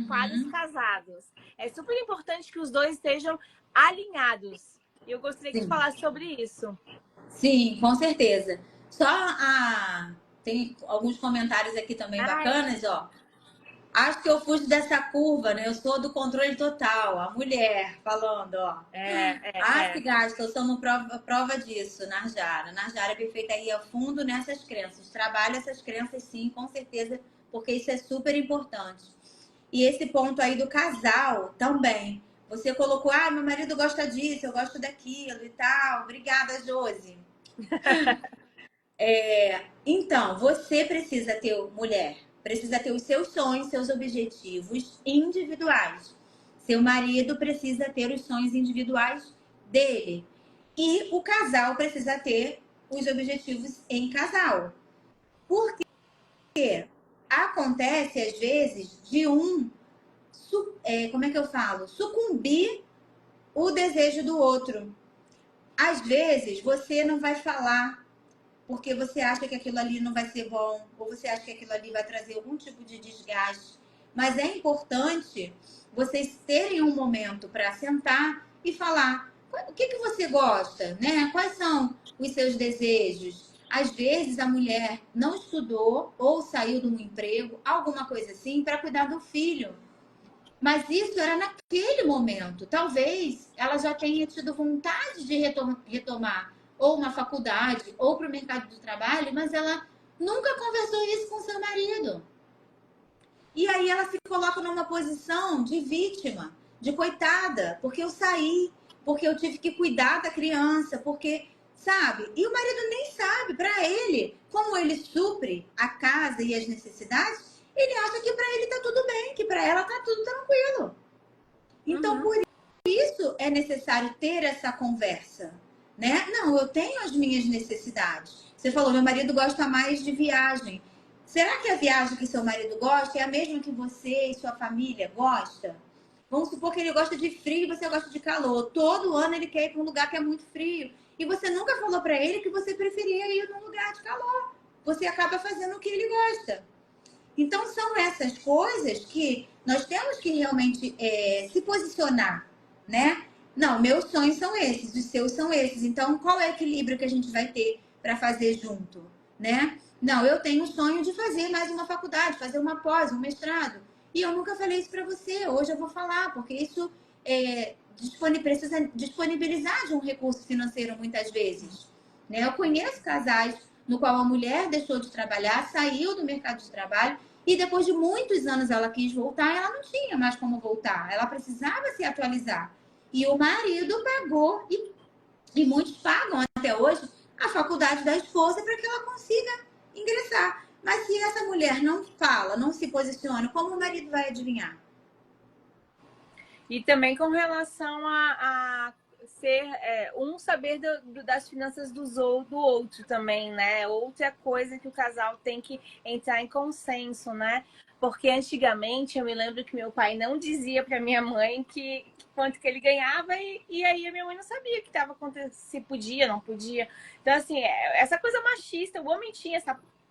para os casados. É super importante que os dois estejam alinhados. E eu gostaria que tu Sim, falasse sobre isso. sim, com certeza. Só tem alguns comentários aqui também Ai, bacanas, ó. Acho que eu fujo dessa curva, né? Eu sou do controle total. A mulher falando, ó. Se é. gasta, eu sou uma prova disso, Narjara. Narjara é perfeita aí a fundo nessas crenças. Trabalha essas crenças, sim, com certeza, porque isso é super importante. E esse ponto aí do casal também. Você colocou, meu marido gosta disso, eu gosto daquilo e tal. Obrigada, Josi. Então, você precisa ter, mulher, precisa ter os seus sonhos, seus objetivos individuais. Seu marido precisa ter os sonhos individuais dele. E o casal precisa ter os objetivos em casal. Porque acontece, às vezes, de como é que eu falo? Sucumbir o desejo do outro. Às vezes, você não vai falar porque você acha que aquilo ali não vai ser bom, ou você acha que aquilo ali vai trazer algum tipo de desgaste. Mas é importante vocês terem um momento para sentar e falar o que você gosta, né? Quais são os seus desejos? Às vezes a mulher não estudou ou saiu de um emprego, alguma coisa assim, para cuidar do filho. Mas isso era naquele momento. Talvez ela já tenha tido vontade de retomar ou uma faculdade ou para o mercado do trabalho, mas ela nunca conversou isso com seu marido. E aí ela se coloca numa posição de vítima, de coitada, porque eu saí, porque eu tive que cuidar da criança, porque, sabe? E o marido nem sabe, para ele, como ele supre a casa e as necessidades, ele acha que para ele tá tudo bem, que para ela tá tudo tranquilo. Então, por isso é necessário ter essa conversa, né? Não, eu tenho as minhas necessidades. Você falou, meu marido gosta mais de viagem. Será que a viagem que seu marido gosta é a mesma que você e sua família gosta? Vamos supor que ele gosta de frio e você gosta de calor. Todo ano ele quer ir para um lugar que é muito frio. E você nunca falou para ele que você preferia ir num lugar de calor. Você acaba fazendo o que ele gosta. Então, são essas coisas que nós temos que realmente se posicionar, né? Não, meus sonhos são esses, os seus são esses. Então, qual é o equilíbrio que a gente vai ter para fazer junto, né? Não, eu tenho o sonho de fazer mais uma faculdade, fazer uma pós, um mestrado. E eu nunca falei isso para você. Hoje eu vou falar, porque isso precisa disponibilizar de um recurso financeiro muitas vezes. Né? Eu conheço casais no qual a mulher deixou de trabalhar, saiu do mercado de trabalho e depois de muitos anos ela quis voltar, ela não tinha mais como voltar. Ela precisava se atualizar. E o marido pagou, e muitos pagam até hoje, a faculdade da esposa para que ela consiga ingressar. Mas se essa mulher não fala, não se posiciona, como o marido vai adivinhar? E também com relação a ser um saber das finanças do outro também, né? Outra coisa que o casal tem que entrar em consenso, né? Porque antigamente eu me lembro que meu pai não dizia para minha mãe que quanto que ele ganhava e aí a minha mãe não sabia o que estava acontecendo, se podia, não podia. Então, assim, essa coisa machista, o homem tinha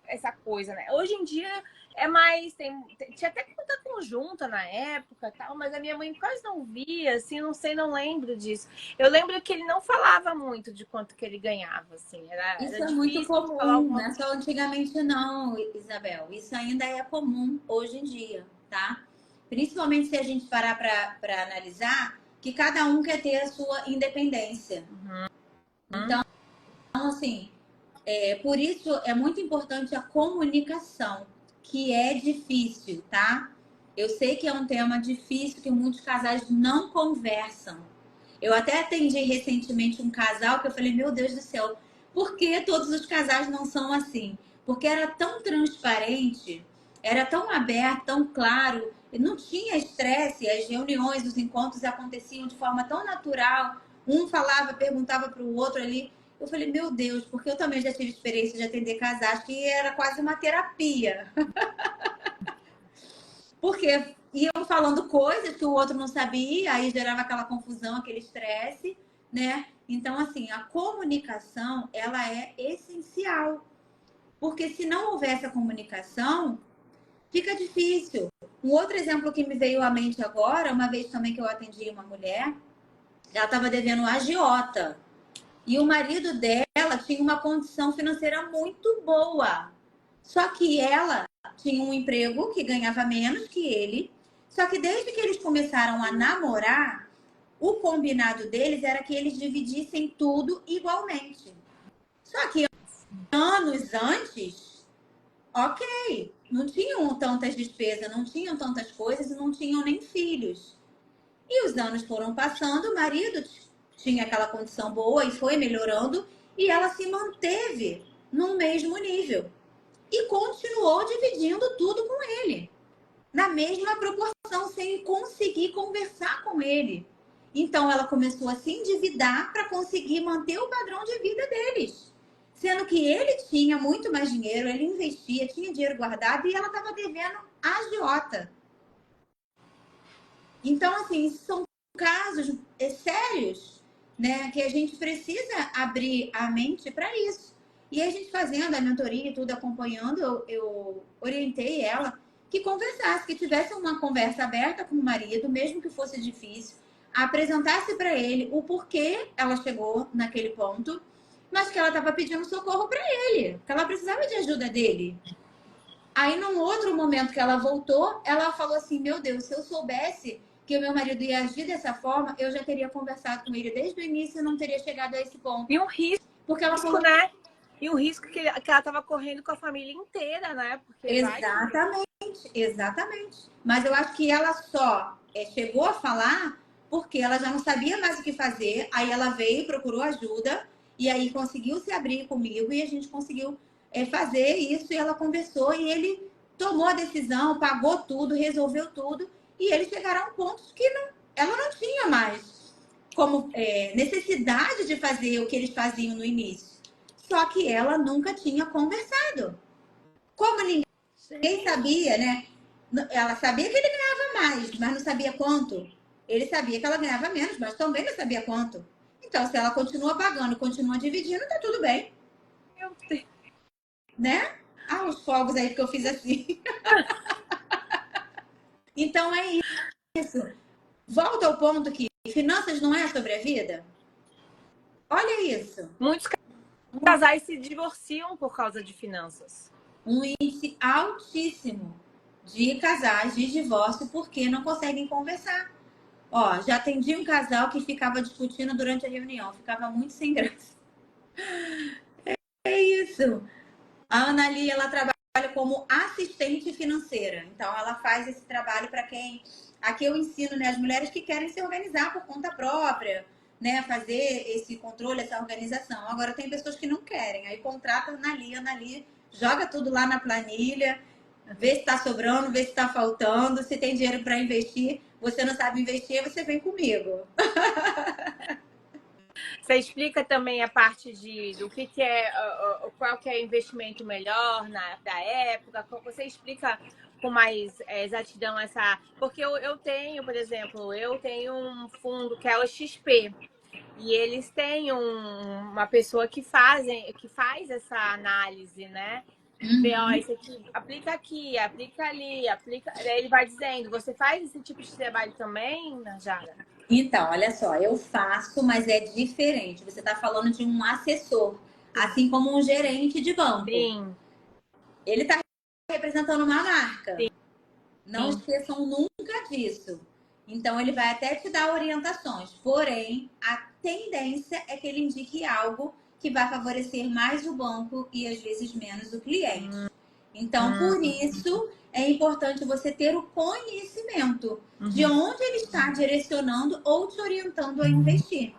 essa coisa, né? Hoje em dia é mais. Tinha até conta conjunta na época tal, mas a minha mãe quase não via, assim, não sei, não lembro disso. Eu lembro que ele não falava muito de quanto que ele ganhava, assim, Isso era é muito difícil falar comum, não alguma é só antigamente não, Isabel. Isso ainda é comum hoje em dia, tá? Principalmente se a gente parar para analisar que cada um quer ter a sua independência. Então, assim, por isso é muito importante a comunicação, que é difícil, tá? Eu sei que é um tema difícil, que muitos casais não conversam. Eu até atendi recentemente um casal que eu falei, meu Deus do céu, por que todos os casais não são assim? Porque era tão transparente, era tão aberto, tão claro, e não tinha estresse, as reuniões, os encontros aconteciam de forma tão natural. Um falava, perguntava para o outro ali. Eu falei, meu Deus, porque eu também já tive experiência de atender casais que era quase uma terapia. Porque iam falando coisas que o outro não sabia, aí gerava aquela confusão, aquele estresse, né? Então, assim, a comunicação, ela é essencial. Porque se não houver essa comunicação, fica difícil. Um outro exemplo que me veio à mente agora, uma vez também que eu atendi uma mulher, ela estava devendo um agiota. E o marido dela tinha uma condição financeira muito boa. Só que ela tinha um emprego que ganhava menos que ele. Só que desde que eles começaram a namorar, o combinado deles era que eles dividissem tudo igualmente. Só que anos antes, ok, não tinham tantas despesas, não tinham tantas coisas e não tinham nem filhos. E os anos foram passando, o marido tinha aquela condição boa e foi melhorando, e ela se manteve no mesmo nível. E continuou dividindo tudo com ele, na mesma proporção, sem conseguir conversar com ele. Então ela começou a se endividar para conseguir manter o padrão de vida deles. Sendo que ele tinha muito mais dinheiro, ele investia, tinha dinheiro guardado e ela estava devendo a agiota. Então, assim, são casos sérios, né, que a gente precisa abrir a mente para isso. E a gente fazendo a mentoria e tudo, acompanhando, eu orientei ela que conversasse, que tivesse uma conversa aberta com o marido, mesmo que fosse difícil, apresentasse para ele o porquê ela chegou naquele ponto, mas que ela estava pedindo socorro para ele, que ela precisava de ajuda dele. Aí, num outro momento que ela voltou, ela falou assim: meu Deus, se eu soubesse que o meu marido ia agir dessa forma, eu já teria conversado com ele desde o início e não teria chegado a esse ponto. E um risco, porque ela falou, né? E o risco que ela estava correndo com a família inteira, né? Porque exatamente. Mas eu acho que ela só chegou a falar porque ela já não sabia mais o que fazer. Aí ela veio, procurou ajuda e aí conseguiu se abrir comigo e a gente conseguiu fazer isso. E ela conversou e ele tomou a decisão, pagou tudo, resolveu tudo. E eles chegaram a um ponto que ela não tinha mais como necessidade de fazer o que eles faziam no início. Só que ela nunca tinha conversado. Como ninguém sabia, né? Ela sabia que ele ganhava mais, mas não sabia quanto. Ele sabia que ela ganhava menos, mas também não sabia quanto. Então, se ela continua pagando, continua dividindo, tá tudo bem. Meu Deus. Né? Ah, os fogos aí que eu fiz assim. Então, é isso. Volta ao ponto que finanças não é sobre a vida. Olha isso. Muitos casais se divorciam por causa de finanças. Um índice altíssimo. de casais de divórcio porque não conseguem conversar. Ó, já atendi um casal que ficava discutindo durante a reunião, ficava muito sem graça. É isso. A Ana Lia, ela trabalha como assistente financeira. Então, ela faz esse trabalho para quem... Aqui eu ensino, né, as mulheres que querem se organizar por conta própria, né, fazer esse controle, essa organização. Agora, tem pessoas que não querem. Aí, contrata a Ana Lia, joga tudo lá na planilha, vê se está sobrando, vê se está faltando, se tem dinheiro para investir. Você não sabe investir, você vem comigo. Você explica também a parte do que é, qual que é o investimento melhor da época? Você explica com mais exatidão essa... Porque eu tenho, por exemplo, eu tenho um fundo que é o XP. E eles têm uma pessoa que faz essa análise, né? Vê, ó, esse aqui, aplica ali, aplica. Daí ele vai dizendo, você faz esse tipo de trabalho também, Najara? Então, olha só, eu faço, mas é diferente. Você está falando de um assessor, assim como um gerente de banco. Sim. Ele está representando uma marca. Sim. Não esqueçam nunca disso. Então, ele vai até te dar orientações. Porém, a tendência é que ele indique algo que vai favorecer mais o banco e às vezes menos o cliente. Então, por isso, é importante você ter o conhecimento de onde ele está direcionando ou te orientando a investir.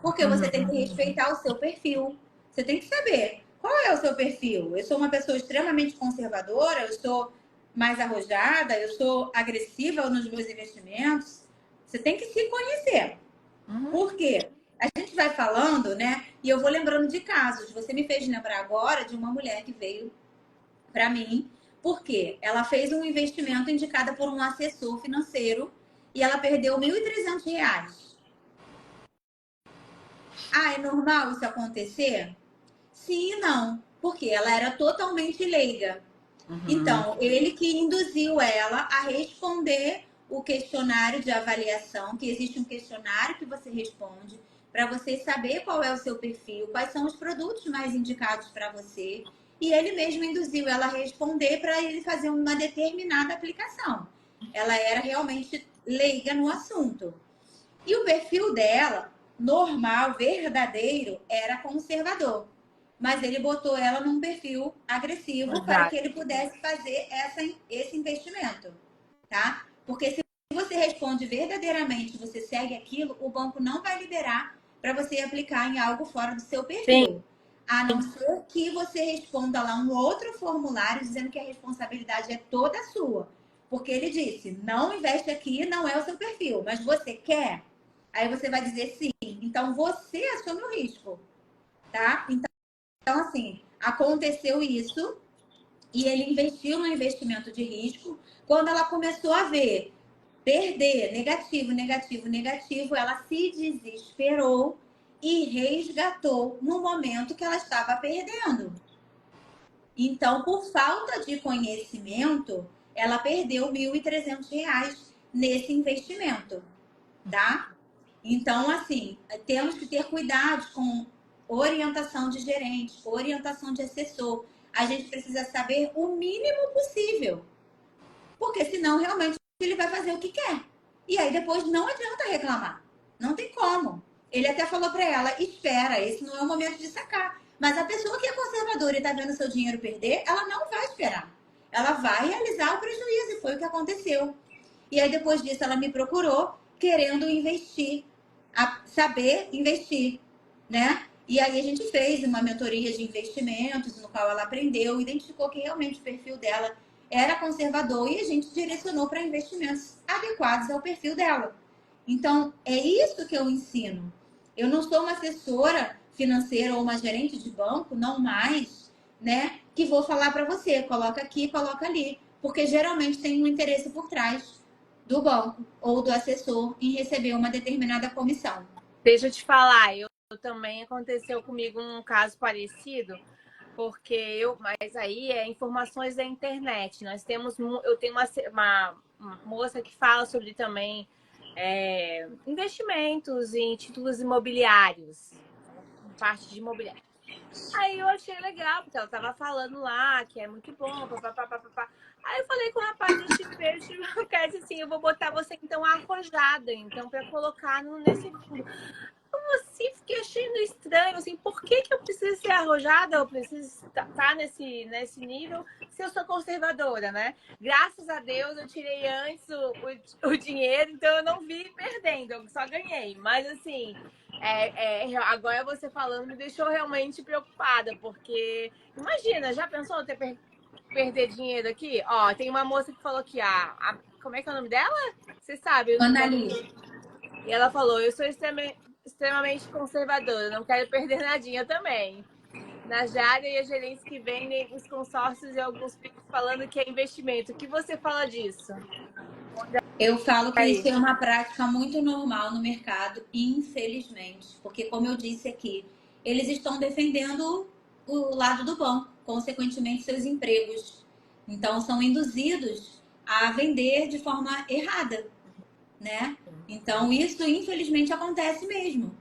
Porque você tem que respeitar o seu perfil. Você tem que saber qual é o seu perfil. Eu sou uma pessoa extremamente conservadora, eu sou mais arrojada, eu sou agressiva nos meus investimentos. Você tem que se conhecer. Por quê? A gente vai falando, né? E eu vou lembrando de casos. Você me fez lembrar agora de uma mulher que veio para mim, porque ela fez um investimento indicado por um assessor financeiro e ela perdeu R$ 1.300. Ah, é normal isso acontecer? Sim e não, porque ela era totalmente leiga. Então, ele que induziu ela a responder o questionário de avaliação, que existe um questionário que você responde para você saber qual é o seu perfil, quais são os produtos mais indicados para você. E ele mesmo induziu ela a responder para ele fazer uma determinada aplicação. Ela era realmente leiga no assunto. E o perfil dela, normal, verdadeiro, era conservador. Mas ele botou ela num perfil agressivo para que ele pudesse fazer esse investimento, tá? Porque se você responde verdadeiramente, você segue aquilo, o banco não vai liberar para você aplicar em algo fora do seu perfil. Sim. A não ser que você responda lá um outro formulário dizendo que a responsabilidade é toda sua. Porque ele disse, não investe aqui, não é o seu perfil, mas você quer? Aí você vai dizer sim. Então você assume o risco, tá? Então, assim, aconteceu isso e ele investiu no investimento de risco. Quando ela começou a ver perder, negativo, negativo, negativo, ela se desesperou e resgatou no momento que ela estava perdendo. Então, por falta de conhecimento, ela perdeu R$ 1.300 nesse investimento, tá? Então, assim, temos que ter cuidado com orientação de gerente, orientação de assessor. A gente precisa saber o mínimo possível. Porque senão, realmente, ele vai fazer o que quer. E aí, depois, não adianta reclamar. Não tem como. Ele até falou para ela, espera, esse não é o momento de sacar. Mas a pessoa que é conservadora e está vendo seu dinheiro perder, ela não vai esperar. Ela vai realizar o prejuízo, e foi o que aconteceu. E aí, depois disso, ela me procurou, querendo investir, saber investir, né? E aí a gente fez uma mentoria de investimentos, no qual ela aprendeu, identificou que realmente o perfil dela era conservador e a gente direcionou para investimentos adequados ao perfil dela. Então, é isso que eu ensino. Eu não sou uma assessora financeira ou uma gerente de banco, não mais, né? Que vou falar para você, coloca aqui, coloca ali. Porque geralmente tem um interesse por trás do banco ou do assessor em receber uma determinada comissão. Deixa eu te falar, eu também aconteceu comigo um caso parecido, porque mas aí é informações da internet. Eu tenho uma moça que fala sobre também investimentos em títulos imobiliários, parte de imobiliário. Aí eu achei legal, porque ela tava falando lá que é muito bom, papapá. Aí eu falei com o rapaz, eu te vejo, eu quero assim, eu vou botar você então arrojada, então, pra colocar nesse fundo. Assim, fiquei achando estranho, assim, por que que eu preciso ser arrojada? Eu preciso estar nesse nível se eu sou conservadora, né? Graças a Deus eu tirei antes o dinheiro, então eu não vi perdendo, eu só ganhei. Mas assim, agora você falando me deixou realmente preocupada, porque imagina, já pensou eu perder dinheiro aqui? Ó, tem uma moça que falou aqui, como é que é o nome dela? Você sabe o nome? Anali, E ela falou: eu sou extremamente conservadora, não quero perder nadinha também. Na Jara e a gerentes que vendem os consórcios e alguns PIX falando que é investimento. O que você fala disso? eu falo que isso Aí. é uma prática muito normal no mercado, infelizmente, porque como eu disse aqui, eles estão defendendo o lado do banco, consequentemente seus empregos. Então são induzidos a vender de forma errada, né? Então isso infelizmente acontece mesmo.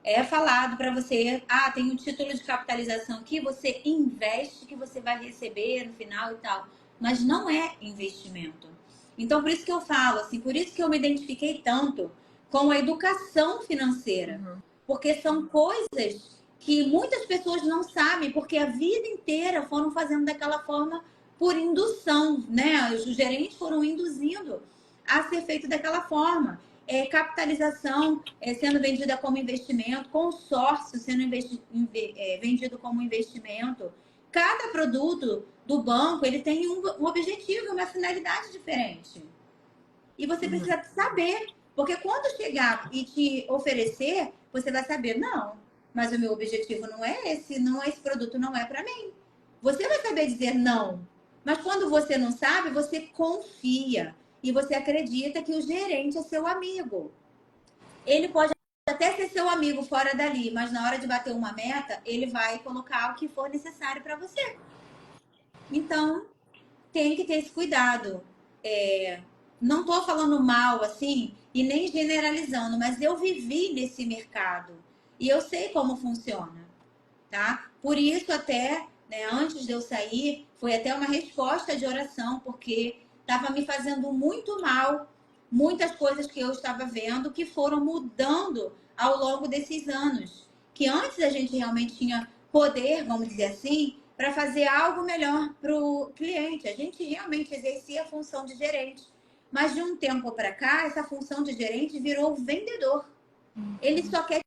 É falado para você, tem um título de capitalização aqui, você investe que você vai receber no final e tal, mas não é investimento. Então por isso que eu falo, assim, por isso que eu me identifiquei tanto com a educação financeira, Uhum. porque são coisas que muitas pessoas não sabem, porque a vida inteira foram fazendo daquela forma por indução, né? Os gerentes foram induzindo a ser feito daquela forma. Capitalização sendo vendida como investimento, consórcio sendo vendido como investimento. Cada produto do banco ele tem um objetivo, uma finalidade diferente. E você precisa saber, porque quando chegar e te oferecer, você vai saber, não, mas o meu objetivo não é esse, não é esse produto, não é para mim. Você vai saber dizer não. Mas quando você não sabe, você confia e você acredita que o gerente é seu amigo. Ele pode até ser seu amigo fora dali, mas na hora de bater uma meta, ele vai colocar o que for necessário para você. Então, tem que ter esse cuidado. Não estou falando mal assim e nem generalizando, mas eu vivi nesse mercado e eu sei como funciona, tá? Por isso até, né, antes de eu sair, foi até uma resposta de oração, porque estava me fazendo muito mal muitas coisas que eu estava vendo que foram mudando ao longo desses anos. Que antes a gente realmente tinha poder, vamos dizer assim, para fazer algo melhor para o cliente. A gente realmente exercia a função de gerente. Mas de um tempo para cá, essa função de gerente virou vendedor. Ele só quer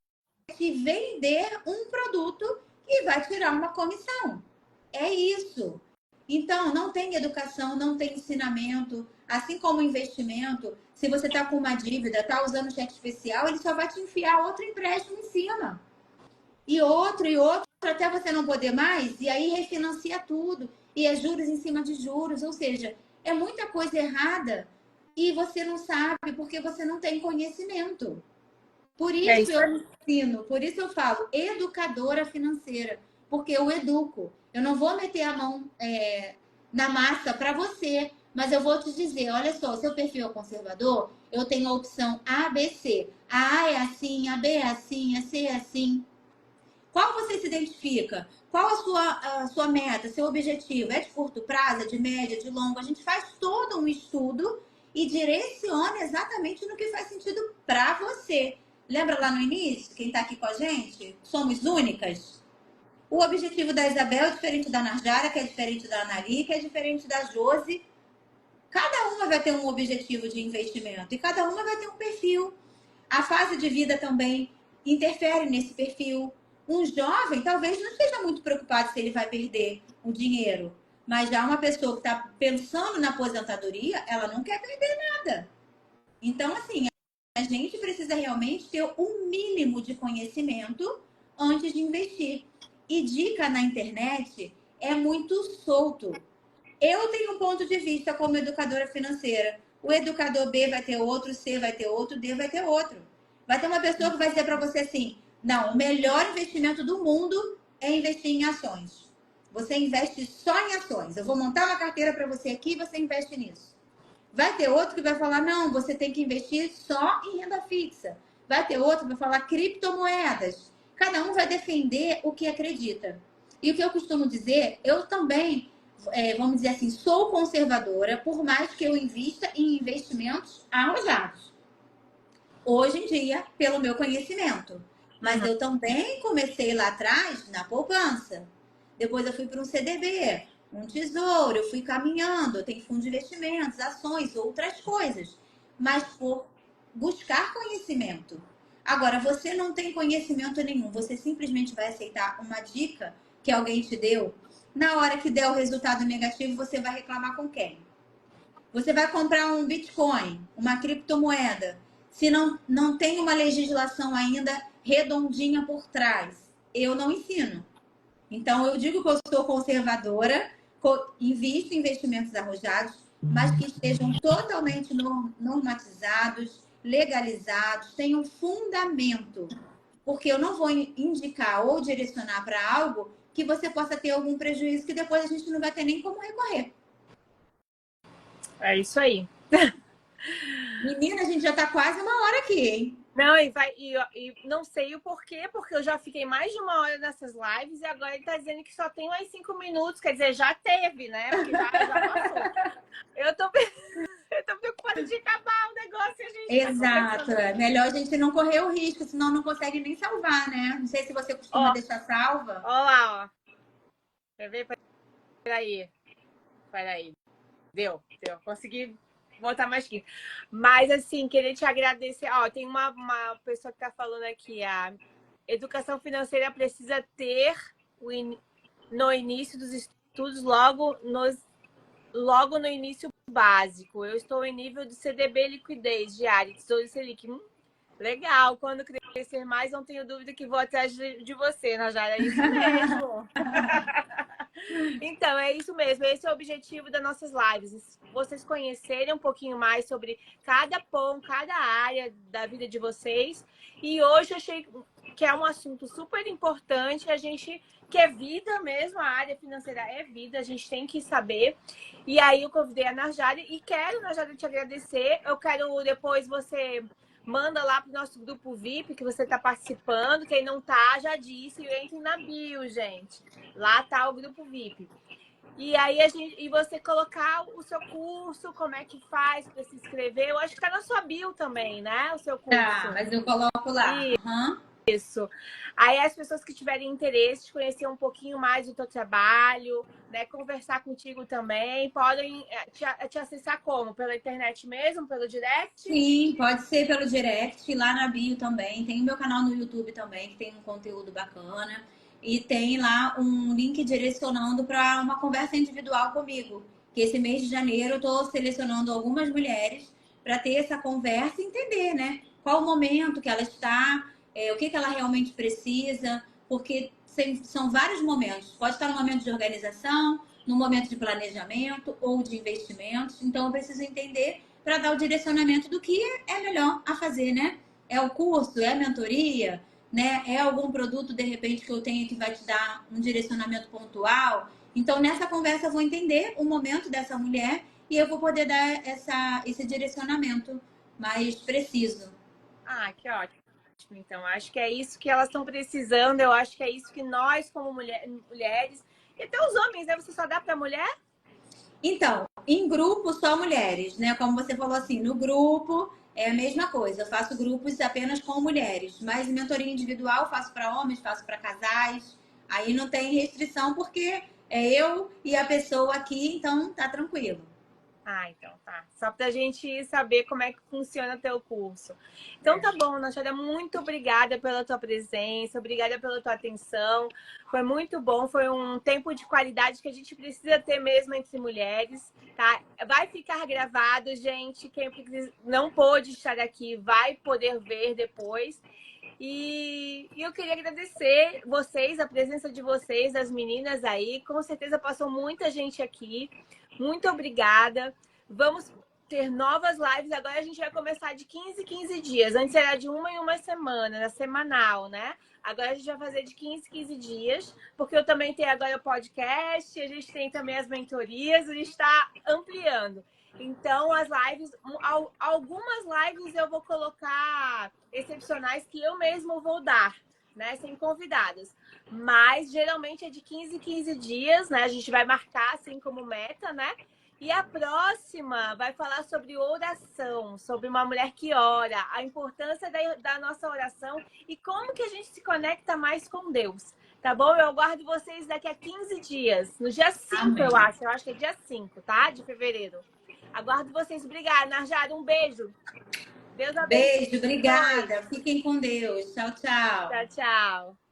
te vender um produto e vai tirar uma comissão. É isso. Então, não tem educação, não tem ensinamento. Assim como investimento, se você está com uma dívida, está usando cheque especial, ele só vai te enfiar outro empréstimo em cima. E outro, até você não poder mais, e aí refinancia tudo. E é juros em cima de juros. Ou seja, é muita coisa errada e você não sabe porque você não tem conhecimento. Por É isso isso aí. eu ensino, por isso eu falo educadora financeira, porque eu educo. Eu não vou meter a mão na massa para você, mas eu vou te dizer, olha só, o seu perfil é conservador, eu tenho a opção A, B, C. A A é assim, a B é assim, a C é assim. Qual você se identifica? Qual a sua meta, seu objetivo? É de curto prazo, é de média, de longo? A gente faz todo um estudo e direciona exatamente no que faz sentido para você. Lembra lá no início, quem está aqui com a gente? Somos únicas? O objetivo da Isabel é diferente da Narjara, que é diferente da Anali, que é diferente da Josi. Cada uma vai ter um objetivo de investimento e cada uma vai ter um perfil. A fase de vida também interfere nesse perfil. Um jovem talvez não esteja muito preocupado se ele vai perder o dinheiro, mas já uma pessoa que está pensando na aposentadoria, ela não quer perder nada. Então, assim, a gente precisa realmente ter um mínimo de conhecimento antes de investir. E dica na internet é muito solto. Eu tenho um ponto de vista como educadora financeira. O educador B vai ter outro, C vai ter outro, D vai ter outro. Vai ter uma pessoa que vai dizer para você assim: não, o melhor investimento do mundo é investir em ações. Você investe só em ações. Eu vou montar uma carteira para você aqui e você investe nisso. Vai ter outro que vai falar: não, você tem que investir só em renda fixa. Vai ter outro que vai falar criptomoedas. Cada um vai defender o que acredita. E o que eu costumo dizer, eu também, vamos dizer assim, sou conservadora, por mais que eu invista em investimentos arrojados. Hoje em dia, pelo meu conhecimento. Mas Uhum. eu também comecei lá atrás na poupança. Depois eu fui para um CDB, um tesouro, eu fui caminhando, eu tenho fundo de investimentos, ações, outras coisas. Mas por buscar conhecimento. Agora, você não tem conhecimento nenhum, você simplesmente vai aceitar uma dica que alguém te deu. Na hora que der o resultado negativo, você vai reclamar com quem? Você vai comprar um Bitcoin, uma criptomoeda, se não tem uma legislação ainda redondinha por trás. Eu não ensino. Então, eu digo que eu sou conservadora, invisto em investimentos arrojados, mas que estejam totalmente normatizados, legalizados, tenham fundamento. Porque eu não vou indicar ou direcionar para algo que você possa ter algum prejuízo que depois a gente não vai ter nem como recorrer. É isso aí. Menina, a gente já tá quase uma hora aqui, hein? Não, e não sei o porquê, porque eu já fiquei mais de uma hora nessas lives e agora ele tá dizendo que só tem mais 5 minutos. Quer dizer, já teve, né? Porque já passou. Eu tô preocupada de acabar o negócio e a gente tá Exato. conversando. É melhor a gente não correr o risco, senão não consegue nem salvar, né? Não sei se você costuma Ó, deixar salva. ó lá, ó. Quer ver? Peraí. Deu. Consegui botar mais aqui. Mas, assim, queria te agradecer. Ó, tem uma pessoa que tá falando aqui, a educação financeira precisa ter no início dos estudos, logo no início básico. Eu estou em nível de CDB liquidez diária, Tesouro Selic. Legal, quando crescer mais, não tenho dúvida que vou atrás de você, Najara. É isso mesmo. Então, é isso mesmo. Esse é o objetivo das nossas lives. Vocês conhecerem um pouquinho mais sobre cada ponto, cada área da vida de vocês. E hoje eu achei que é um assunto super importante. A gente que é vida mesmo, a área financeira é vida, a gente tem que saber. E aí eu convidei a Najara e quero, Najara, te agradecer. Eu quero depois você manda lá pro nosso grupo VIP que você está participando. Quem não tá, já disse, entre na bio, gente. Lá tá o grupo VIP. E aí e você colocar o seu curso, como é que faz para se inscrever. Eu acho que tá na sua bio também, né? O seu curso. Tá, mas eu coloco lá. Uhum. Isso. Aí as pessoas que tiverem interesse de conhecer um pouquinho mais do teu trabalho, né, conversar contigo também, podem te acessar como? Pela internet mesmo, pelo direct? Sim, pode ser pelo direct, lá na bio também. Tem o meu canal no YouTube também, que tem um conteúdo bacana. E tem lá um link direcionando para uma conversa individual comigo. Que esse mês de janeiro eu estou selecionando algumas mulheres para ter essa conversa e entender, né? Qual o momento que ela está, o que ela realmente precisa, porque são vários momentos. Pode estar no momento de organização, no momento de planejamento ou de investimentos. Então eu preciso entender para dar o direcionamento do que é melhor a fazer, né? É o curso, é a mentoria, né? É algum produto, de repente, que eu tenho que vai te dar um direcionamento pontual. Então, nessa conversa, eu vou entender o momento dessa mulher e eu vou poder dar esse direcionamento mais preciso. Ah, que ótimo. Então, acho que é isso que elas estão precisando. Eu acho que é isso que nós, como mulheres, e até os homens, né? Você só dá para mulher? Então, em grupo, só mulheres, né? Como você falou assim, no grupo é a mesma coisa. Eu faço grupos apenas com mulheres, mas mentoria individual faço para homens, faço para casais. Aí não tem restrição porque é eu e a pessoa aqui, então tá tranquilo. Ah, então tá. Só pra gente saber como é que funciona o teu curso. Então tá bom, Nachada, muito obrigada pela tua presença, obrigada pela tua atenção. Foi muito bom, foi um tempo de qualidade que a gente precisa ter mesmo entre mulheres, tá? Vai ficar gravado, gente. Quem não pôde estar aqui vai poder ver depois. E eu queria agradecer vocês, a presença de vocês, das meninas aí. Com certeza passou muita gente aqui. Muito obrigada. Vamos ter novas lives. Agora a gente vai começar de 15 em 15 dias. Antes era de uma em uma semana, era semanal, né? Agora a gente vai fazer de 15 em 15 dias, porque eu também tenho agora o podcast, a gente tem também as mentorias, a gente está ampliando. Então, as lives, algumas lives eu vou colocar excepcionais que eu mesmo vou dar. né? Sem convidadas. Mas geralmente é de 15 em 15 dias, né? A gente vai marcar assim como meta, né? E a próxima vai falar sobre oração, sobre uma mulher que ora, a importância da nossa oração e como que a gente se conecta mais com Deus. Tá bom? Eu aguardo vocês daqui a 15 dias, no dia 5, Amém. eu acho que é dia 5, tá? De fevereiro. Aguardo vocês. Obrigada, Narjara. Um beijo. Deus abençoe. Beijo, obrigada. Fiquem com Deus. Tchau, tchau. Tchau, tchau.